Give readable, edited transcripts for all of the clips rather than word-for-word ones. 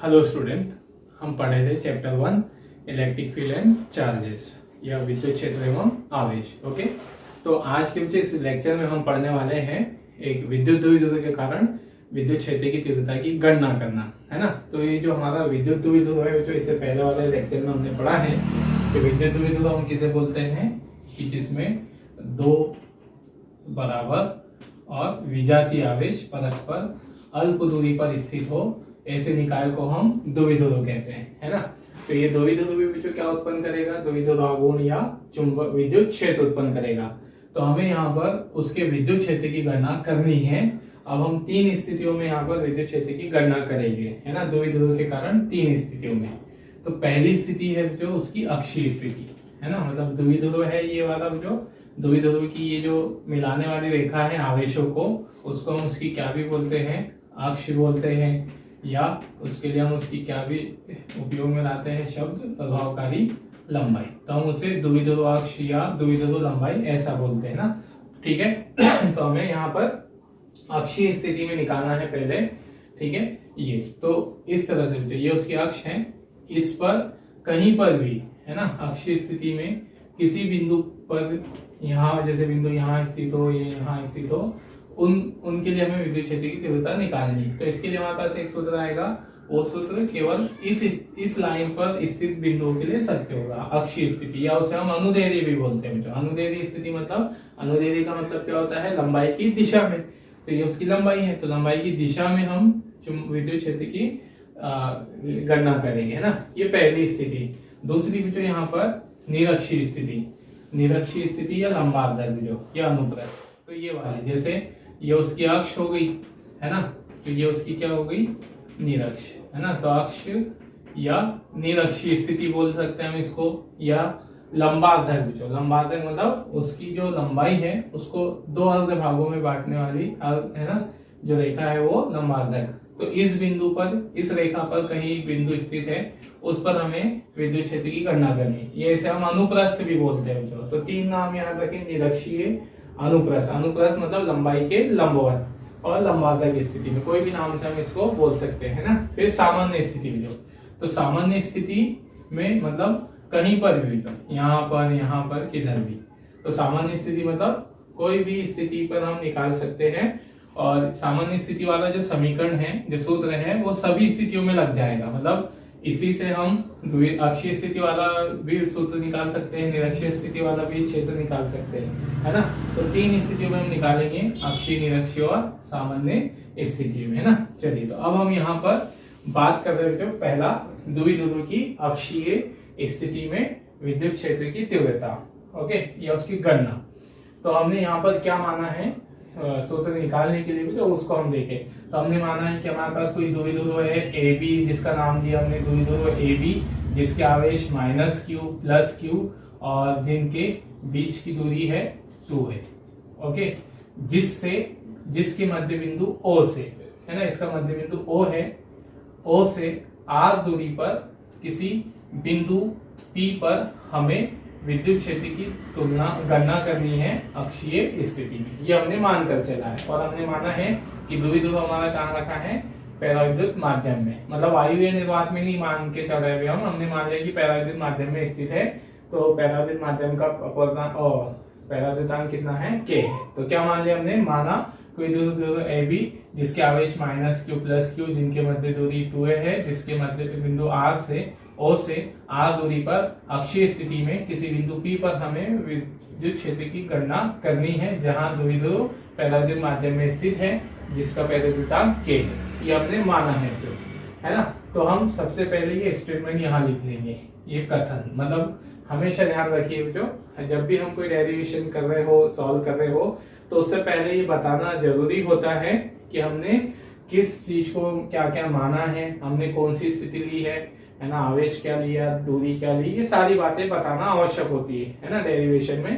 Hello student, हम पढ़े थे chapter 1 electric field and charges या विद्युत क्षेत्र एवं आवेश। ओके, तो आज के बच्चे इस लेक्चर में हम पढ़ने वाले हैं एक विद्युत द्विध्रुव के कारण विद्युत क्षेत्र की तीव्रता की गणना करना, है ना। तो ये जो हमारा विद्युत द्विध्रुव है, जो इससे पहले वाले लेक्चर में हमने पढ़ा है कि विद्युत द्विध्रुव हम किसे बोलते हैं कि जिसमें दो बराबर और विजातीय आवेश परस्पर अल्प दूरी पर स्थित हो, ऐसे निकाय को हम द्विध्रुव कहते हैं, है ना। तो ये द्विध्रुव जो क्या उत्पन्न करेगा, द्विध्रुव आघूर्ण या चुंबक विद्युत क्षेत्र उत्पन्न करेगा। तो हमें यहाँ पर उसके विद्युत क्षेत्र की गणना करनी है। अब हम तीन स्थितियों में यहाँ पर विद्युत क्षेत्र की गणना करेंगे, है ना, द्विध्रुव के कारण तीन स्थितियों में। तो पहली स्थिति है जो उसकी अक्षीय स्थिति, है ना, मतलब द्विध्रुव है ये वाला, जो द्विध्रुव की ये जो मिलाने वाली रेखा है आवेशों को, उसको हम उसकी क्या भी बोलते हैं, अक्ष बोलते हैं, या उसके लिए हम उसकी क्या भी उपयोग में लाते हैं शब्द प्रभावकारी लंबाई। तो हम उसे द्विध्रुव अक्ष या द्विध्रुव लंबाई ऐसा बोलते हैं ना, ठीक है। तो हमें यहाँ पर अक्षीय स्थिति में निकालना है पहले, ठीक है। ये तो इस तरह से ये उसकी अक्ष है, इस पर कहीं पर भी, है ना, अक्षीय स्थिति में किसी बिंदु पर, यहाँ जैसे बिंदु यहाँ स्थित हो, ये यहाँ स्थित हो, उनके लिए हमें विद्युत क्षेत्र की तीव्रता निकालनी। तो इसके लिए हमारे पास एक सूत्र आएगा, वो सूत्र केवल इस लाइन पर स्थित बिंदुओं के लिए सत्य होगा, अक्षीय स्थिति, या उसे हम अनुदैर्ध्य भी बोलते हैं। अनुदैर्ध्य स्थिति मतलब, अनुदैर्ध्य का मतलब क्या होता है, लंबाई की दिशा में। तो ये उसकी लंबाई है, तो लंबाई की दिशा में हम विद्युत क्षेत्र की गणना करेंगे, है ना। ये पहली स्थिति। दूसरी जो यहाँ पर निरक्षीय स्थिति, निरक्षीय स्थिति या लंबार्धक जो या अनुप्रस्थ, तो ये वाली, जैसे ये उसकी अक्ष हो गई, है ना, तो ये उसकी क्या हो गई, निरक्ष, है ना। तो अक्ष या निरक्षीय स्थिति बोल सकते हैं हम इसको, या लंबार्धक, जो लंबार्धक मतलब उसकी जो लंबाई है उसको दो अर्ध भागों में बांटने वाली, है ना, जो रेखा है वो लंबार्धक। तो इस बिंदु पर, इस रेखा पर कहीं बिंदु स्थित है, उस पर हमें विद्युत क्षेत्र की गणना करनी। ये इसे हम अनुप्रस्थ भी बोलते हैं। तो तीन नाम याद रखें, निरक्षीय, अनुप्रस्थ, अनुप्रस्थ मतलब लंबाई के लंबवत, और लंबार्धक स्थिति में कोई भी नाम से हम इसको बोल सकते हैं ना। फिर सामान्य स्थिति में तो सामान्य स्थिति में मतलब कहीं पर भी, यहाँ पर किधर भी। तो सामान्य स्थिति मतलब कोई भी स्थिति पर हम निकाल सकते हैं, और सामान्य स्थिति वाला जो समीकरण है, जो सूत्र है, वो सभी स्थितियों में लग जाएगा। मतलब इसी से हम अक्षीय स्थिति वाला भी सूत्र निकाल सकते हैं, निरक्षीय स्थिति वाला भी क्षेत्र निकाल सकते हैं, है ना। तो तीन स्थितियों में हम निकालेंगे, अक्षीय, निरक्षीय और सामान्य स्थिति में, है ना। चलिए, तो अब हम यहाँ पर बात कर रहे हैं पहला द्विध्रुव की अक्षीय स्थिति में विद्युत क्षेत्र की तीव्रता, ओके, या उसकी गणना। तो हमने यहाँ पर क्या माना है सूत्र निकालने के लिए भी, तो उसको हम देखें। तो हमने माना है कि हमारे पास कोई द्विध्रुव है ए बी, जिसका नाम दिया हमने द्विध्रुव ए बी, जिसके आवेश -q +q और जिनके बीच की दूरी है 2 है, ओके, जिसके मध्य बिंदु O से, है ना, इसका मध्य बिंदु O है, O से r दूरी पर किसी बिंदु P पर हमें विद्युत क्षेत्र की गणना करनी है अक्षीय स्थिति में। ये हमने मानकर चला है, और हमने माना है कि द्विध्रुव हमारा कहाँ रखा है, पराविद्युत माध्यम में। मतलब वायु या निर्वात में नहीं मान के चल रहे हम, हमने मान लिया कि पराविद्युत माध्यम में स्थित है। तो पराविद्युत माध्यम का अपवर्तन और पराविद्युतांक कितना है, k है। तो क्या मान लिया हमने, माना कोई द्विध्रुव ए बी, जिसके आवेश -q +q, जिनके मध्य दूरी 2a है, जिसके मध्य बिंदु r से O से r दूरी पर अक्षीय स्थिति में किसी बिंदु P पर हमें विद्युत क्षेत्र की गणना करनी है, जहां द्विध्रुव पराविद्युत माध्यम में स्थित है, जिसका पराविद्युतांक k है। ये हमने माना है ना। तो हम सबसे पहले ये स्टेटमेंट यहाँ लिख लेंगे, ये कथन। मतलब हमेशा ध्यान रखिए, जो जब भी हम कोई डेरिवेशन कर रहे हो, सॉल्व कर रहे हो, तो उससे पहले ये बताना जरूरी होता है कि हमने किस चीज को क्या क्या माना है, हमने कौन सी स्थिति ली है ना, आवेश क्या लिया, दूरी क्या ली, ये सारी बातें बताना आवश्यक होती है ना डेरिवेशन में।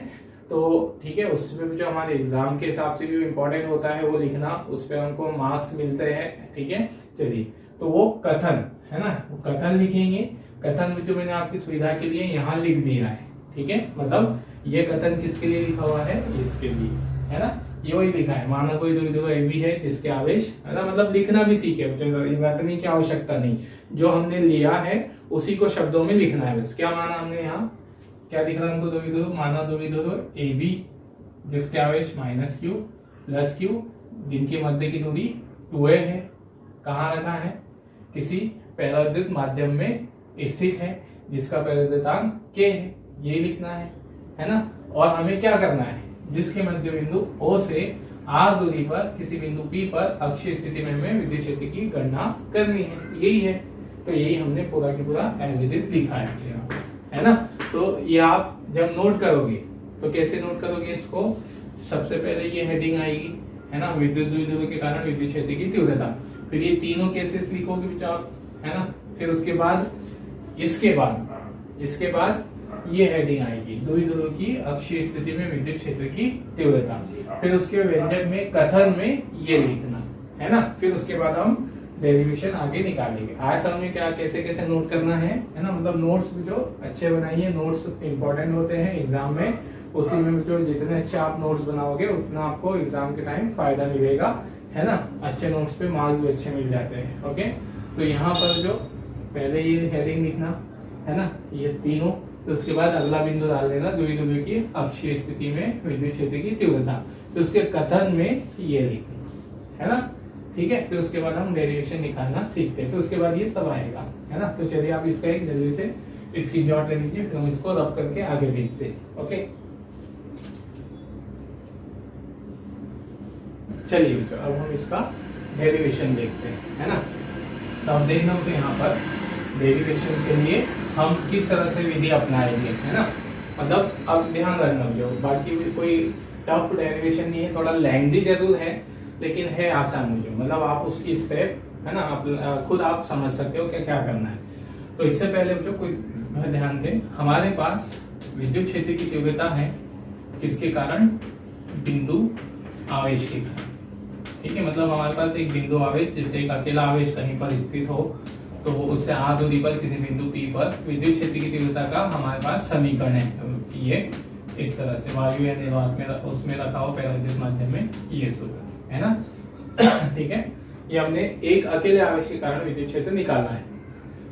तो ठीक है, उसमें जो हमारे एग्जाम के हिसाब से भी इम्पोर्टेंट होता है वो लिखना, उस पर हमको मार्क्स मिलते हैं, ठीक है। चलिए, तो वो कथन है ना, वो कथन लिखेंगे। कथन जो मैंने आपकी सुविधा के लिए यहाँ लिख दिया है, ठीक है। मतलब ये कथन किसके लिए लिखा हुआ है, इसके लिए, है ना। ये वही लिखा है, माना कोई द्विध्रुव AB है जिसके आवेश, है ना, मतलब लिखना भी सीखे, रटने की आवश्यकता नहीं, जो हमने लिया है उसी को शब्दों में लिखना है बस। क्या माना हमने यहाँ, क्या दिख रहा है हमको, द्विध्रुव, माना द्विध्रुव AB जिसके आवेश -q + q, जिनके मध्य की दूरी 2a है, कहाँ रखा है, किसी परावर्तित माध्यम में स्थित है जिसका परावर्तितांक k है, ये लिखना है ना। और हमें क्या करना है, जिसके मध्य बिंदु O से r दूरी पर किसी बिंदु P पर अक्षीय स्थिति में हमें विद्युत क्षेत्र की गणना करनी है, यही है। तो यही हमने पूरा की पूरा एज इट इज लिखा है ना। तो ये आप जब नोट करोगे तो कैसे नोट करोगे इसको, सबसे पहले ये हेडिंग आएगी, है ना, विद्युत द्विध्रुव के कारण विद्युत क्षेत्र की तीव्रता, फिर ये तीनों केसेस लिखोगे बेटा, है ना। फिर उसके बाद इसके बाद ये हेडिंग आएगी, द्विध्रुव की अक्षीय स्थिति में विद्युत क्षेत्र की तीव्रता, फिर उसके व्यंजक में कथन में ये लिखना, है ना। फिर उसके बाद हम डेरिवेशन आगे निकालेंगे। आज समझ में क्या कैसे कैसे नोट करना है ना। मतलब नोट्स भी जो अच्छे बनाइए, नोट्स इंपॉर्टेंट होते हैं एग्जाम में, उसी में जो जितने अच्छे आप नोट्स बनाओगे उतना आपको एग्जाम के टाइम फायदा मिलेगा, है ना। अच्छे नोट्स पे मार्क्स भी अच्छे मिल जाते हैं। ओके, तो यहाँ पर जो पहले ये हेडिंग लिखना, है ना, ये तीनों, तो उसके बाद अगला बिंदु डाल देना द्विध्रुव की अक्षीय स्थिति में विद्युत क्षेत्र की तीव्रता, तो उसके कथन में ये लिखना, है ना, ठीक है। फिर उसके बाद हम डेरिवेशन निकालना सीखते हैं, फिर उसके बाद ये सब आएगा, है ना। तो चलिए आप इसका एक जल्दी से स्क्रीनशॉट ले लीजिए, फिर हम इसको रब करके आगे देखते हैं। ओके, चलिए बेटा अब हम इसका डेरिवेशन देखते हैं, है ना। तो अब देखना तो यहाँ पर डेरिवेशन के लिए हम किस तरह से विधि अपनाएंगे, है ना। मतलब अब ध्यान रखना जो बाकी कोई टफ डेरिवेशन नहीं है, थोड़ा लेंथी जरूर है लेकिन है आसान मुझे, मतलब आप उसकी स्टेप, है ना, आप खुद आप समझ सकते हो क्या क्या करना है। तो इससे पहले जो कोई ध्यान दें, हमारे पास विद्युत क्षेत्र की तीव्रता है किसके कारण, बिंदु आवेश के कारण, ठीक है। मतलब हमारे पास एक बिंदु आवेश, जैसे एक अकेला आवेश कहीं पर स्थित हो तो उससे r दूरी पर किसी बिंदु P पर विद्युत क्षेत्र की तीव्रता का हमारे पास समीकरण है, ये इस तरह से वायु या निर्वात में उसमें रखा हो परावर्तित माध्यम में, ये सूत्र है ना, ठीक है। ये हमने एक अकेले आवेश के कारण विद्युत क्षेत्र निकालना है,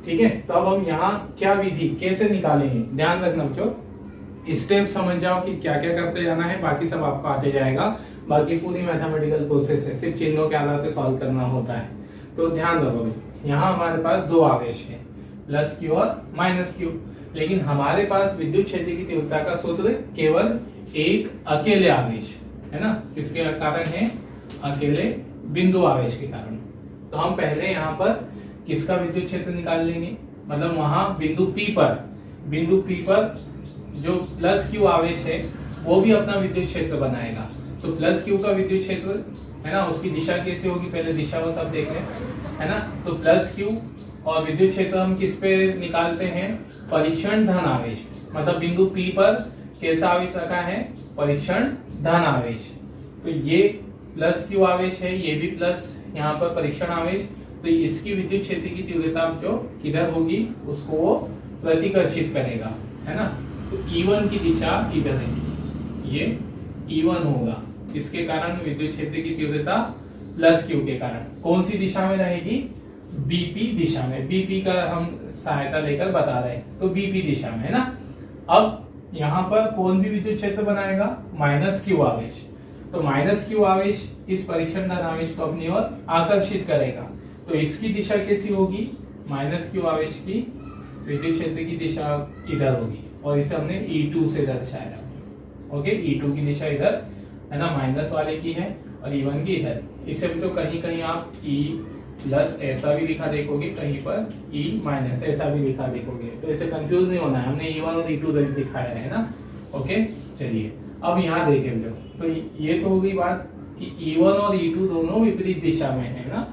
ठीक है। तो अब हम यहाँ क्या विधि कैसे निकालेंगे, ध्यान रखना बच्चों, स्टेप समझ जाओ कि क्या क्या करते जाना है, बाकी सब आपको आते जाएगा। बाकी पूरी मैथमेटिकल प्रोसेस है, सिर्फ चिन्हों के आधार पर सॉल्व करना होता है। तो ध्यान रखो, यहाँ हमारे पास दो आवेश है, +q और -q, लेकिन हमारे पास विद्युत क्षेत्र की तीव्रता का सूत्र केवल एक अकेले आवेश, है ना, किसके कारण है, अकेले बिंदु आवेश के कारण। तो हम पहले यहाँ पर किसका विद्युत क्षेत्र निकाल लेंगे, मतलब वहां बिंदु P पर जो +q आवेश है वो भी अपना विद्युत क्षेत्र बनाएगा। तो +q का विद्युत क्षेत्र, है ना, उसकी दिशा कैसे होगी, पहले दिशा वो सब देख लें, है ना। तो +q और विद्युत क्षेत्र हम किस पे निकालते हैं, परीक्षण धन आवेश, मतलब बिंदु P पर कैसा आवेश रखा है, परीक्षण धन आवेश। तो ये +q आवेश है, ये भी प्लस यहाँ पर परीक्षण आवेश, तो इसकी विद्युत क्षेत्र की तीव्रता जो किधर होगी उसको वो प्रतिकर्षित करेगा, है ना। तो E1 की दिशा इधर है, ये E1 होगा, इसके कारण विद्युत क्षेत्र की तीव्रता +q के कारण कौन सी दिशा में रहेगी, BP दिशा में। BP का हम सहायता लेकर बता रहे हैं, तो BP दिशा में, है ना। अब यहाँ पर कौन भी विद्युत क्षेत्र बनाएगा, -q आवेश, तो -q आवेश इस परीक्षण धन आवेश को अपनी ओर आकर्षित करेगा। तो इसकी दिशा कैसी होगी, -q आवेश की विद्युत क्षेत्र की दिशा इधर होगी, और इसे हमने E2 से दर्शाया। ओके, E2 की दिशा इधर, है ना, माइनस वाले की है, और E1 की इधर। इससे भी तो कहीं कहीं आप E+ ऐसा भी लिखा देखोगे, कहीं पर E- ऐसा भी लिखा देखोगे, तो इसे कंफ्यूज नहीं होना है, हमने E1 और E2 दिखाया है ना। ओके, चलिए अब यहाँ देखें, तो ये तो हो गई बात कि E1 और E2 दोनों विपरीत दिशा में है ना,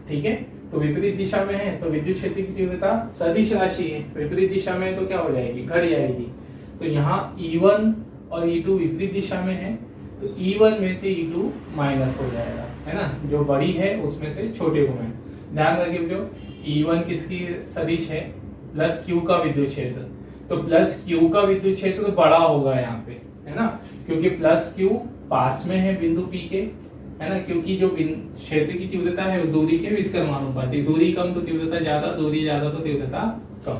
ठीक है। तो विपरीत दिशा में है तो विद्युत क्षेत्र की तीव्रता सदिश राशि है, विपरीत दिशा में है तो क्या हो जाएगी, घट जाएगी। तो यहाँ E1 और E2 विपरीत दिशा में है, तो E1 में से E2 माइनस हो जाएगा, है ना, जो बड़ी है उसमें से छोटे को में। ध्यान रखिए जो E1 किसकी सदिश है, +q का विद्युत क्षेत्र, तो +q का विद्युत क्षेत्र बड़ा होगा यहाँ पे, है ना, क्योंकि +q पास में है बिंदु पी के, है ना, क्योंकि जो क्षेत्र की तीव्रता है वो दूरी के व्युत्क्रमानुपाती, दूरी कम तो तीव्रता ज्यादा, दूरी ज्यादा तो तीव्रता कम।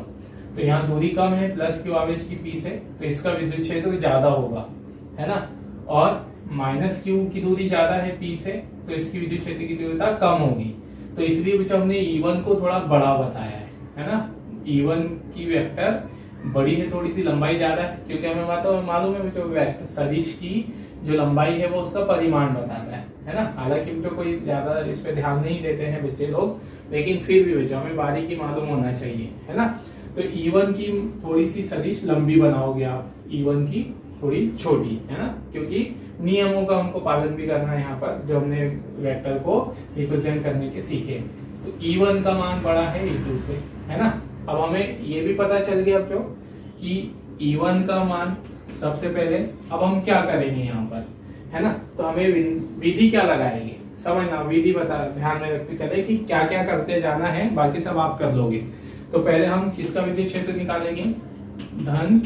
तो यहाँ दूरी कम है प्लस क्यू आवेश की पी से, तो इसका विद्युत क्षेत्र ज्यादा होगा, है ना, और माइनस क्यू की दूरी ज्यादा है पी से, तो इसकी विद्युत क्षेत्र की तीव्रता कम होगी। तो इसलिए बच्चों हमने E1 को थोड़ा बड़ा बताया है ना, E1 की वेक्टर बड़ी है, थोड़ी सी लंबाई ज्यादा है, क्योंकि हमें मालूम है बच्चों वेक्टर सदिश की जो लंबाई है वो उसका परिमाण बताता है ना। हालांकि बच्चों कोई ज्यादा इस पे ध्यान नहीं देते हैं बच्चे लोग, लेकिन फिर भी बच्चों हमें बारीकी मालूम होना चाहिए, है ना। तो E1 की थोड़ी सी सदिश लंबी बनाओगे आप, E1 की थोड़ी छोटी, है ना, क्योंकि नियमों का हमको पालन भी करना है यहाँ पर, जो हमने वेक्टर को रिप्रेजेंट करने के सीखे। तो E1 का मान बड़ा है E2 से, है ना। अब हमें ये भी पता चल गया बच्चों कि E1 का मान सबसे पहले, अब हम क्या करेंगे यहाँ पर, है ना, तो हमें विधि क्या लगाएंगे, समझना, विधि बता ध्यान में रखते चले कि क्या क्या करते जाना है, बाकी सब आप कर लोगे। तो पहले हम किसका विद्युत क्षेत्र निकालेंगे, धन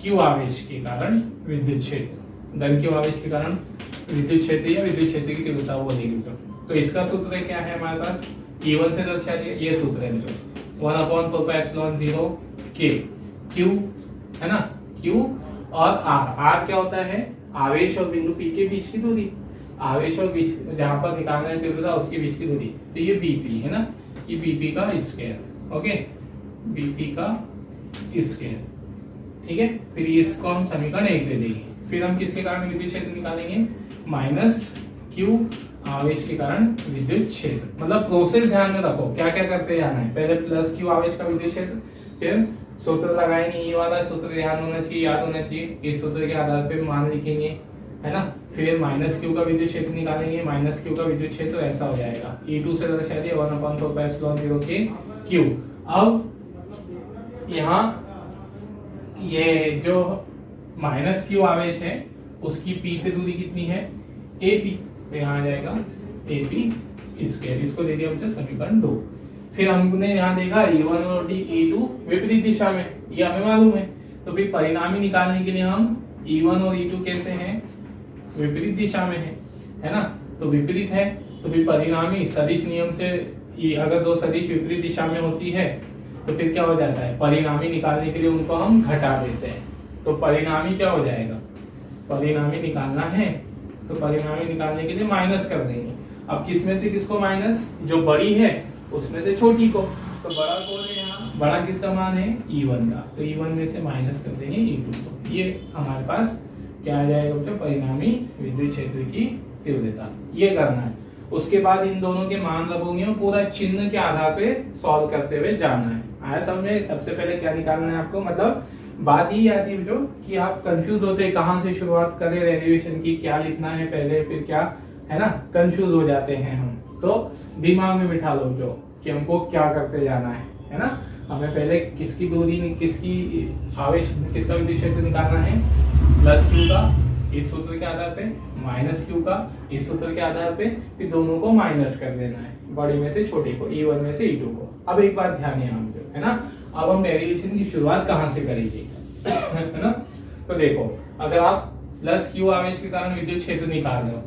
क्यू आवेश के कारण विद्युत क्षेत्र, धन क्यू आवेश के कारण विद्युत क्षेत्र या विद्युत क्षेत्र की तीव्रता वो लेंगे। तो इसका सूत्र क्या है हमारे पास, E1 से दर्शा दिया, ये सूत्र है 1/4πε0 K, Q, है ना, Q और R क्या होता है, आवेश और बिंदु P के बीच की दूरी, आवेश और बीच जहां पर निकालना है तीव्रता उसके बीच की दूरी, तो ये BP है ना, ये BP का स्क्वायर, ओके, BP का स्क्वायर, ठीक है। फिर इसको हम समीकरण 1 दे देंगे। फिर हम किसके कारण विद्युत क्षेत्र निकालेंगे, माइनस Q आवेश के कारण विद्युत क्षेत्र। मतलब प्रोसेस ध्यान में रखो, क्या क्या करते जाना है, पहले प्लस Q आवेश का विद्युत क्षेत्र, फिर सूत्र लगाएंगे, ये वाला सूत्र ध्यान होना चाहिए, याद होना चाहिए, इस सूत्र के आधार पे मान लिखेंगे, है ना। फिर माइनस Q का विद्युत क्षेत्र निकालेंगे, माइनस Q का विद्युत क्षेत्र ऐसा हो जाएगा, E2 से दर्शा दिया 1/4πε0 के Q। अब यहाँ ये जो माइनस Q आवेश है उसकी P से दूरी कितनी है, AP, तो यहाँ आ जाएगा AP स्क्वायर, इसको दे दिया मुझे समीकरण 2। फिर हमने यहाँ देखा E1 और E2 विपरीत दिशा में, ये हमें मालूम है, तो फिर परिणामी निकालने के लिए हम E1 और E2 कैसे हैं, विपरीत दिशा में है ना, तो विपरीत है, तो फिर परिणामी सदिश नियम से अगर दो सदिश विपरीत दिशा में होती है तो फिर क्या हो जाता है, परिणामी निकालने के लिए उनको हम घटा देते हैं, तो परिणामी क्या हो जाएगा, परिणामी निकालना है तो परिणामी निकालने के लिए माइनस कर देंगे। अब किसमें से किसको माइनस, जो बड़ी है उसमें से छोटी को, तो बड़ा कौन है यहाँ, बड़ा किसका मान है, E1 का, तो E1 में से माइनस कर देंगे E2 को, ये हमारे पास क्या आ जाएगा बच्चों, परिणामी विद्युत क्षेत्र की तीव्रता, ये करना है। उसके बाद इन दोनों के मान लगोगे और पूरा चिन्ह के आधार पे सॉल्व करते हुए जाना है। आया समझ में, सबसे पहले क्या निकालना है आपको, मतलब बात ये आती है बच्चों कि आप कंफ्यूज होते हैं कहाँ से शुरुआत करें डेरिवेशन की, क्या लिखना है पहले फिर क्या, है ना, कंफ्यूज हो जाते हैं हम। तो दिमाग में बिठा लो जो कि हमको क्या करते जाना है ना। हमें पहले किसकी दूरी, किसकी आवेश, किसका विद्युत क्षेत्र निकालना है, प्लस Q का इस सूत्र के आधार पे, माइनस Q का इस सूत्र के आधार पे, फिर दोनों को माइनस कर देना है, बड़े में से छोटे को, E1 में से E2 को। अब एक बात ध्यान है ना, अब हम डेरिवेशन की शुरुआत कहाँ से करेंगे है ना। तो देखो, अगर आप प्लस Q आवेश के कारण विद्युत क्षेत्र निकाल रहे हो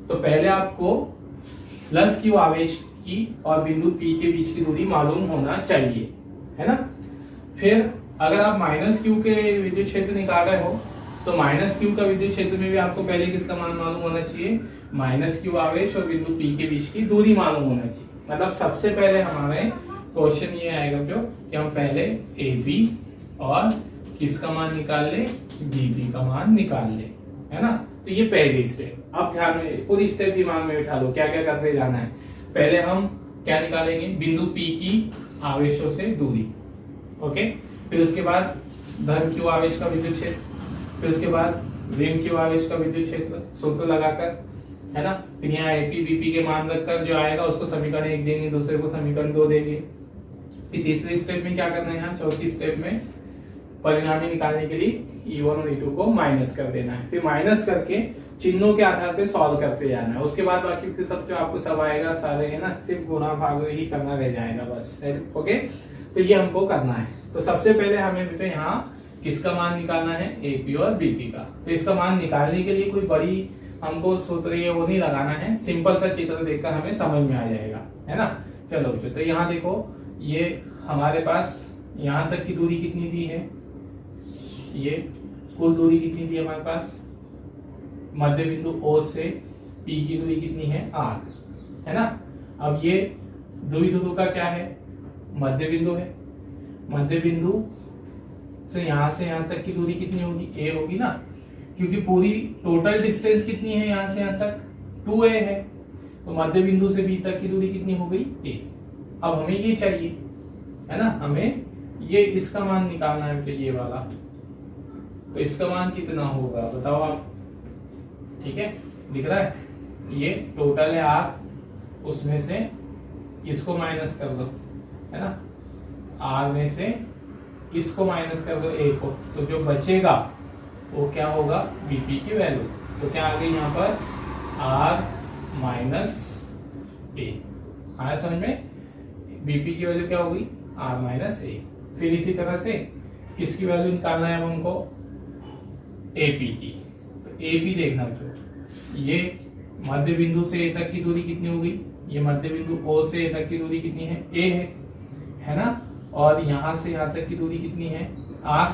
तो पहले आपको प्लस Q आवेश की और बिंदु P के बीच की दूरी मालूम होना चाहिए, है ना। फिर अगर आप माइनस Q के विद्युत क्षेत्र निकाल रहे हो तो माइनस Q का विद्युत क्षेत्र में भी आपको पहले किसका मान मालूम होना चाहिए, माइनस Q आवेश और बिंदु P के बीच की दूरी मालूम होना चाहिए। मतलब सबसे पहले हमारे क्वेश्चन ये आएगा जो कि हम पहले AB और किसका मान निकाल ले, BP का मान निकाल ले, है ना। तो ये पहली स्टेप। अब ध्यान में पूरी स्टेप दिमाग में बिठा लो, क्या क्या करते जाना है। पहले हम क्या निकालेंगे, बिंदु P की आवेशों से दूरी, ओके। फिर उसके बाद धन Q आवेश का विद्युत क्षेत्र, फिर उसके बाद ऋण Q आवेश का विद्युत क्षेत्र सूत्र लगाकर, है ना। फिर यहाँ AP BP के मान रखकर जो आएगा उसको समीकरण 1 देंगे, दूसरे को समीकरण 2 देंगे। फिर तीसरे स्टेप में क्या करना है, यहाँ चौथी स्टेप में परिणामी निकालने के लिए E1 और E2 को माइनस कर देना है। फिर माइनस करके चिन्हों के आधार पे सॉल्व करते जाना है। उसके बाद बाकी फिर सब जो आपको सब आएगा सारे, है ना, सिर्फ गुणा भाग ही करना रह जाएगा बस, ओके। तो ये हमको करना है। तो सबसे पहले हमें बेटा यहाँ किसका मान निकालना है, एपी और बीपी का। तो इसका मान निकालने के लिए कोई बड़ी हमको सूत्र ये वो नहीं लगाना है, सिंपल सा चित्र देखकर हमें समझ में आ जाएगा, है ना। चलो तो यहाँ देखो, ये हमारे पास यहाँ तक की दूरी कितनी दी है, ये कुल दूरी कितनी दी है हमारे पास, मध्य बिंदु O से P की दूरी कितनी है, R, है ना। अब ये द्विध्रुव का क्या है, मध्य बिंदु है। मध्य बिंदु से यहाँ तक की दूरी कितनी होगी, A होगी ना, क्योंकि पूरी टोटल डिस्टेंस कितनी है यहाँ से यहाँ तक, 2a है। तो मध्य बिंदु से B तक की दूरी कितनी हो गई, A। अब हमें ये चाहिए, है ना, हमें ये इसका मान निकालना है, तो ये वाला, तो इसका मान कितना होगा बताओ आप। ठीक है, दिख रहा है, ये टोटल है R, उसमें से इसको माइनस कर दो, है ना, R में से इसको माइनस कर दो A को, तो जो बचेगा वो क्या होगा, बीपी की वैल्यू। तो क्या आ गई यहाँ पर, R माइनस A। आया समझ में, बीपी की वैल्यू क्या होगी, R माइनस A। फिर इसी तरह से किसकी वैल्यू निकालना है अब हमको, AP की। तो AP देखना, तो ये मध्य बिंदु से A तक की दूरी कितनी होगी, ये मध्य बिंदु O से A तक की दूरी कितनी है, A है ना। और यहाँ से यहाँ तक की दूरी कितनी है, R,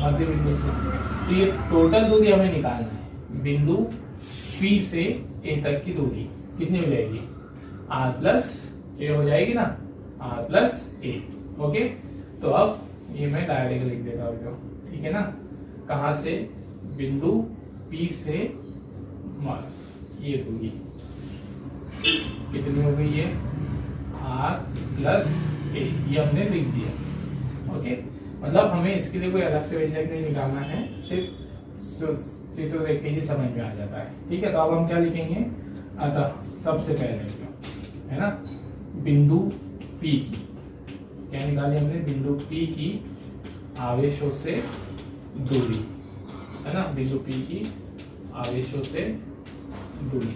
मध्य बिंदु से। तो ये टोटल दूरी हमें निकालना है, बिंदु P से A तक की दूरी कितनी हो जाएगी, R प्लस A हो जाएगी ना, R प्लस A। ओके, तो अब ये मैं डायरेक्ट लिख देता हूँ, ठीक है ना। कहाँ से, बिंदु P से ये दूरी कितनी हो गई है, R प्लस A, ये हमने लिख दिया। ओके, मतलब हमें इसके लिए कोई अलग से व्यंजक नहीं निकालना है, सिर्फ चित्र देख के ही समझ में आ जाता है। ठीक है, तो अब हम क्या लिखेंगे, अतः सबसे पहले है ना, बिंदु P की क्या निकाली हमने, बिंदु P की आवेशों से दूरी, है ना, बिंदु P की आवेशों से दूरी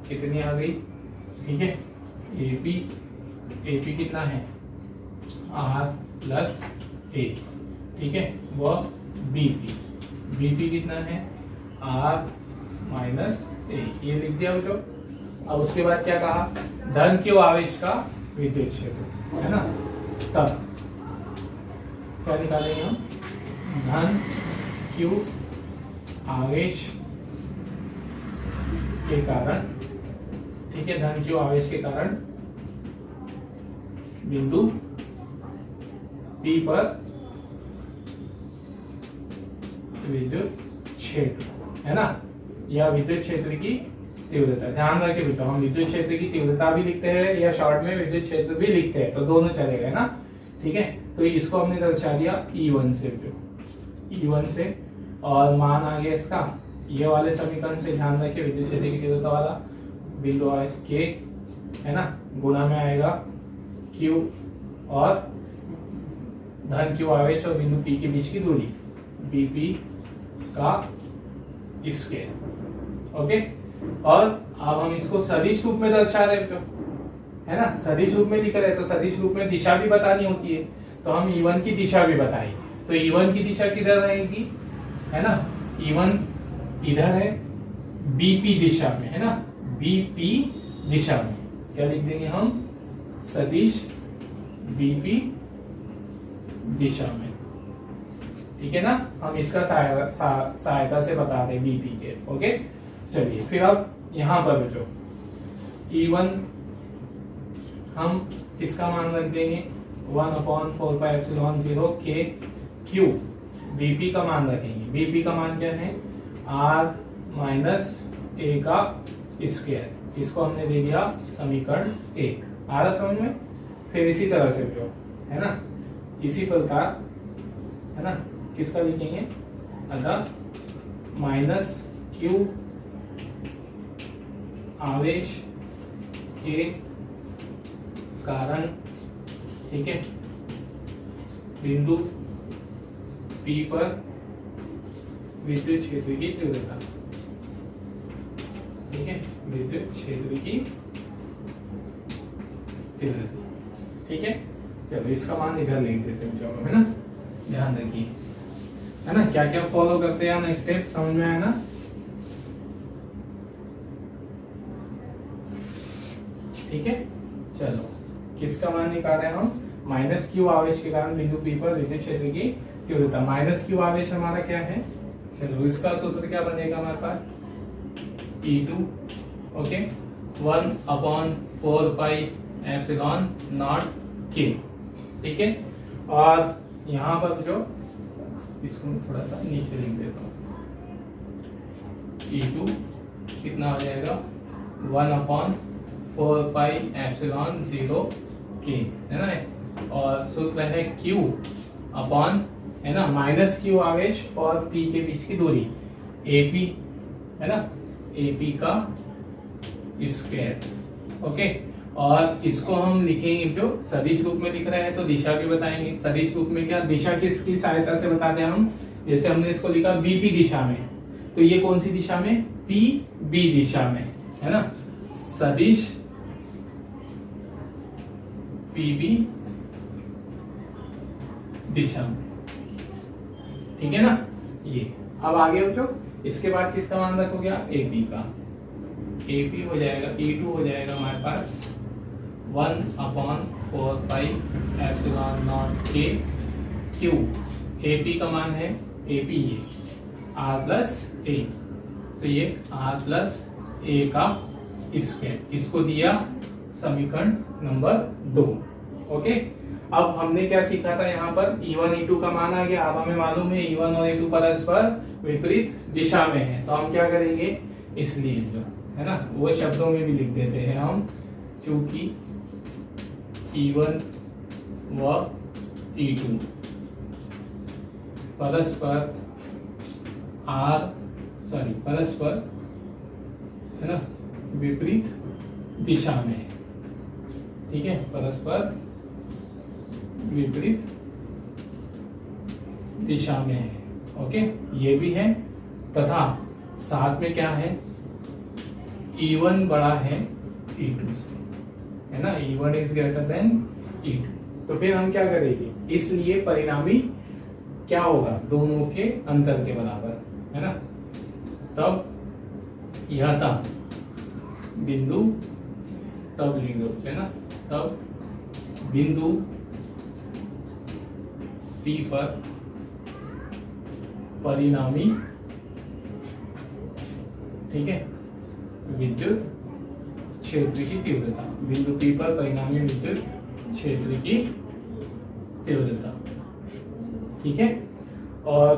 कितनी आ गई। ठीक है, AP कितना है, R प्लस A। ठीक है, वह BP कितना है, R माइनस A, ये लिख दिया बच्चों। अब उसके बाद क्या कहा, धन क्यू आवेश का विद्युत क्षेत्र, है ना। तब क्या निकालेंगे हम, धन क्यू आवेश के कारण, ठीक है, धन क्यू आवेश के कारण बिंदु P पर विद्युत क्षेत्र, है ना, या विद्युत क्षेत्र की तीव्रता। ध्यान रखे बेटा, हम विद्युत क्षेत्र की तीव्रता भी लिखते हैं या शॉर्ट में विद्युत क्षेत्र भी लिखते हैं, तो दोनों चलेगा ना। ठीक है, तो इसको हमने दर्शा दिया E1 से, E1 से, और मान आ गया इसका, ये वाले समीकरण से ध्यान रखिए, विद्युत क्षेत्र की तीव्रता वाला बिंदु आवेश K, है ना, गुणा में आएगा Q, और धन Q आवेश और बिंदु P के बीच की दूरी BP का स्क्वायर। ओके, और अब हम इसको सदिश रूप में दर्शा रहे, है ना, सदिश रूप में लिख रहे हैं, तो सदिश रूप में दिशा भी बतानी होती है, तो हम E1 की दिशा भी बताई। तो E1 की दिशा किधर रहेगी, है ना, E1 इधर है, BP दिशा में, है ना, BP दिशा में क्या लिख देंगे हम, सदिश BP दिशा में। ठीक है ना, हम इसका सहायता से बता दें BP के। ओके, चलिए फिर अब यहाँ पर जो E1 हम किसका मान रख देंगे, 1/4πε0 K Q, BP का मान रखेंगे। BP का मान क्या है, R माइनस A का स्क्वायर, इसको हमने दे दिया समीकरण 1। आ रहा समझ में। फिर इसी तरह से जो है ना, इसी प्रकार, है ना, किसका लिखेंगे, अतः माइनस Q आवेश के कारण, ठीक है, बिंदु P पर विद्युत क्षेत्र की तीव्रता, ठीक है, विद्युत क्षेत्र की तीव्रता। ठीक है, चलो इसका मान इधर लिख देते हैं, है ना, ध्यान रखिए। है ना, क्या क्या फॉलो करते हैं हम स्टेप, समझ में आया ना। ठीक है, चलो किसका मान निकाल रहे हैं हम, माइनस क्यू आवेश के कारण बिंदु पी पर विद्युत क्षेत्र की तीव्रता। माइनस क्यू आवेश हमारा क्या है, चलो इसका सूत्र क्या बनेगा हमारे पास, E2 okay 1/4 pi epsilon not के। ठीक है, और यहाँ पर जो इसको मैं थोड़ा सा नीचे लिख देता हूँ, E2 कितना हो जाएगा 1/4 पाई एप्सिलॉन 0 के, है ना, और सूत्र है Q अपॉन, है ना, माइनस क्यू आवेश और P के बीच की दूरी AP, है ना, AP का स्क्वायर। ओके, और इसको हम लिखेंगे जो सदिश रूप में लिख रहे हैं तो दिशा भी बताएंगे। सदिश रूप में क्या, दिशा किसकी सहायता से बताते हैं हम, जैसे हमने इसको लिखा BP दिशा में, तो ये कौन सी दिशा में, PB दिशा में, है ना, सदिश PB दिशा में। ठीक है ना, ये अब आगे बच्चों, इसके बाद किसका मान रखोगे आप, AP का। AP हो जाएगा, E2 हो जाएगा हमारे पास 1/4 पाई एप्सिलॉन नॉट के Q। AP का मान है, AP ये R प्लस A, तो ये R प्लस A का स्क्वायर, इसको दिया समीकरण नंबर 2। ओके, अब हमने क्या सीखा था, यहाँ पर E1 E2 का मान आ गया। अब हमें मालूम है E1 और E2 परस्पर विपरीत दिशा में है, तो हम क्या करेंगे, इसलिए जो है ना वो शब्दों में भी लिख देते हैं हम, चूंकि E1 व E2 परस्पर परस्पर, है ना, विपरीत दिशा में, ठीक है, परस्पर विपरीत दिशा में है। ओके, ये भी है, तथा साथ में क्या है, E1 बड़ा है E2 से, है ना, E1 is greater than E2। तो फिर हम क्या करेंगे, इसलिए परिणामी क्या होगा, दोनों के अंतर के बराबर, है ना, तब यह था बिंदु, तब लिख दो, है ना, तब बिंदु P पर परिणामी, ठीक है, विद्युत क्षेत्र की तीव्रता, बिंदु P पर परिणामी विद्युत क्षेत्र की तीव्रता। ठीक है, और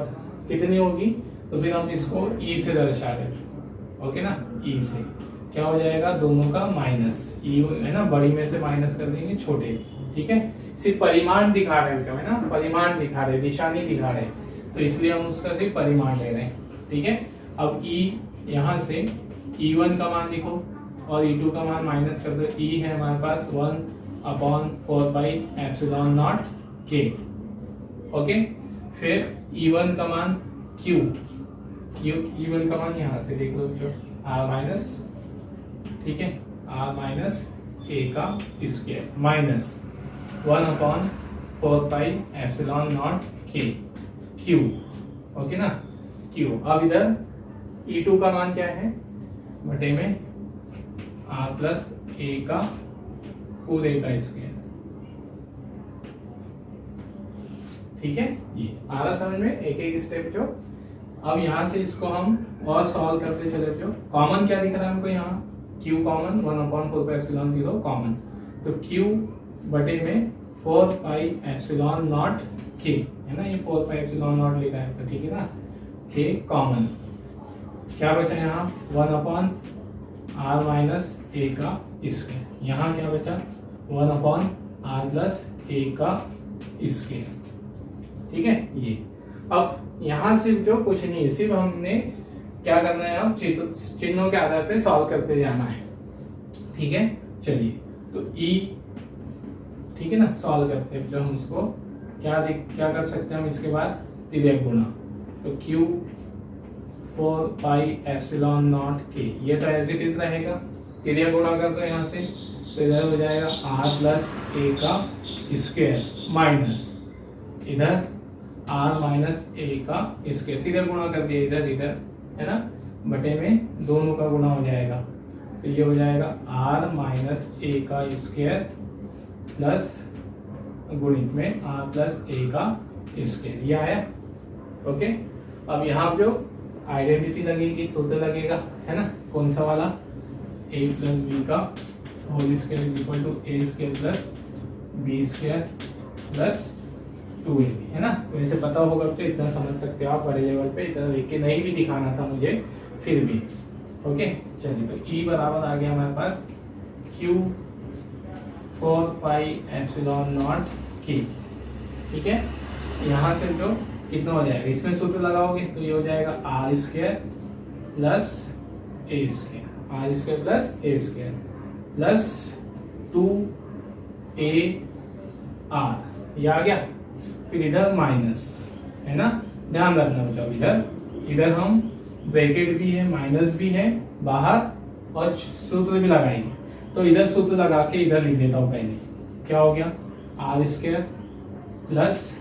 कितनी होगी, तो फिर हम इसको E से दर्शा देंगे। ओके ना, E से क्या हो जाएगा, दोनों का माइनस, E है ना, बड़ी में से माइनस कर देंगे छोटे। ठीक है, सिर्फ परिमाण दिखा रहे हैं, है ना, परिमाण दिखा रहे, दिशा नहीं दिखा रहे, तो इसलिए हम उसका सिर्फ परिमाण ले रहे हैं। ठीक है, अब E यहाँ से E1 का मान लिखो और E2 का मान माइनस कर दो। E है हमारे पास 1/4 पाई एप्सिलॉन नॉट के। ओके, फिर E1 का मान Q, E1 का मान यहाँ से देख लो जो R माइनस, ठीक है, R माइनस A का square minus 1/4 pi epsilon not के Q। ओके ना, Q। अब इधर E2 का मान क्या है, बटे में R प्लस A का पूरे का स्क्वायर। ठीक है, ये आ रहा समझ में, एक एक स्टेप जो। अब यहाँ से इसको हम और सॉल्व करते चले, जो कॉमन क्या दिख रहा है हमको यहाँ, Q common 1/4 pi epsilon 0 common, तो Q बटे में 4 पाई एप्सिलॉन नॉट K, है ना, ये 4 पाई एप्सिलॉन नॉट लिखा है, तो ठीक है ना, K कॉमन, क्या बचा यहाँ 1/R माइनस A का स्क्वायर, यहाँ क्या बचा 1/R प्लस A का स्क्वायर। ठीक है, ये अब यहाँ सिर्फ जो कुछ नहीं है, सिर्फ हमने क्या करना है, अब चिन्हों के आधार पे सॉल्व करते जाना है। ठीक है, चलिए, तो E, ठीक है ना, सॉल्व करते हैं, जो हम उसको क्या कर सकते हैं हम, इसके बाद तिर्यक गुणा, तो Q 4 pi epsilon not K, ये तो एज इट इज रहेगा, तिर्यक गुणा कर दो यहाँ से, तो इधर हो जाएगा R प्लस A का स्क्वायर माइनस इधर आर माइनस ए का स्क्वायर, इधर गुणा कर दिया इधर इधर, है ना, बटे में दोनों का गुणा हो जाएगा, तो ये हो जाएगा आर माइनस ए का स्क्वायर प्लस गुणित में आर प्लस ए का स्क्वायर, ये आया। ओके, अब यहाँ जो आइडेंटिटी लगेगी, सूत्र लगेगा, है ना, कौन सा वाला, ए प्लस बी का whole square is equal to A square plus B square plus 2ab, है ना। तो ऐसे पता होगा तो इतना समझ सकते हो आप बड़े लेवल पे, इतना लिख के नहीं भी दिखाना था मुझे फिर भी। ओके, चलिए, तो E बराबर आ गया हमारे पास Q 4 pi epsilon not K, ठीक है। यहाँ से जो कितना हो जाएगा, इसमें सूत्र लगाओगे तो ये हो जाएगा R square plus A square, R square plus A square plus 2 A R, ये आ गया। फिर इधर माइनस, है ना, ध्यान रखना मतलब इधर हम ब्रैकेट भी है माइनस भी है बाहर और सूत्र भी लगाएंगे, तो इधर सूत्र लगा के इधर लिख देता हूं पहले, क्या हो गया R square plus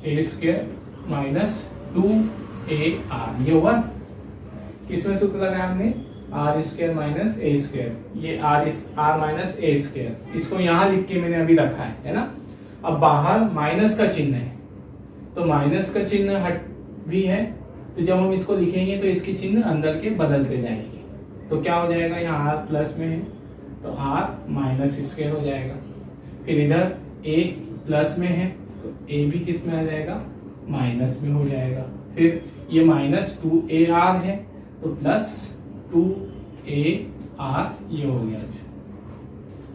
A square minus 2ar, ये हुआ। किसमें सूत्र लगाया हमने, R square minus A square, ये आर माइनस ए स्क्वायर, इसको यहाँ लिख के मैंने अभी रखा है ना। अब बाहर माइनस का चिन्ह है, तो माइनस का चिन्ह हट भी है, तो जब हम इसको लिखेंगे तो इसके चिन्ह अंदर के बदलते जाएंगे, तो क्या हो जाएगा, यहाँ आर प्लस में है तो आर माइनस स्क्वायर हो जाएगा। फिर इधर ए प्लस में है तो ए भी किस में आ जाएगा, माइनस में हो जाएगा। फिर ये माइनस 2ar है तो प्लस 2ar, ये हो गया।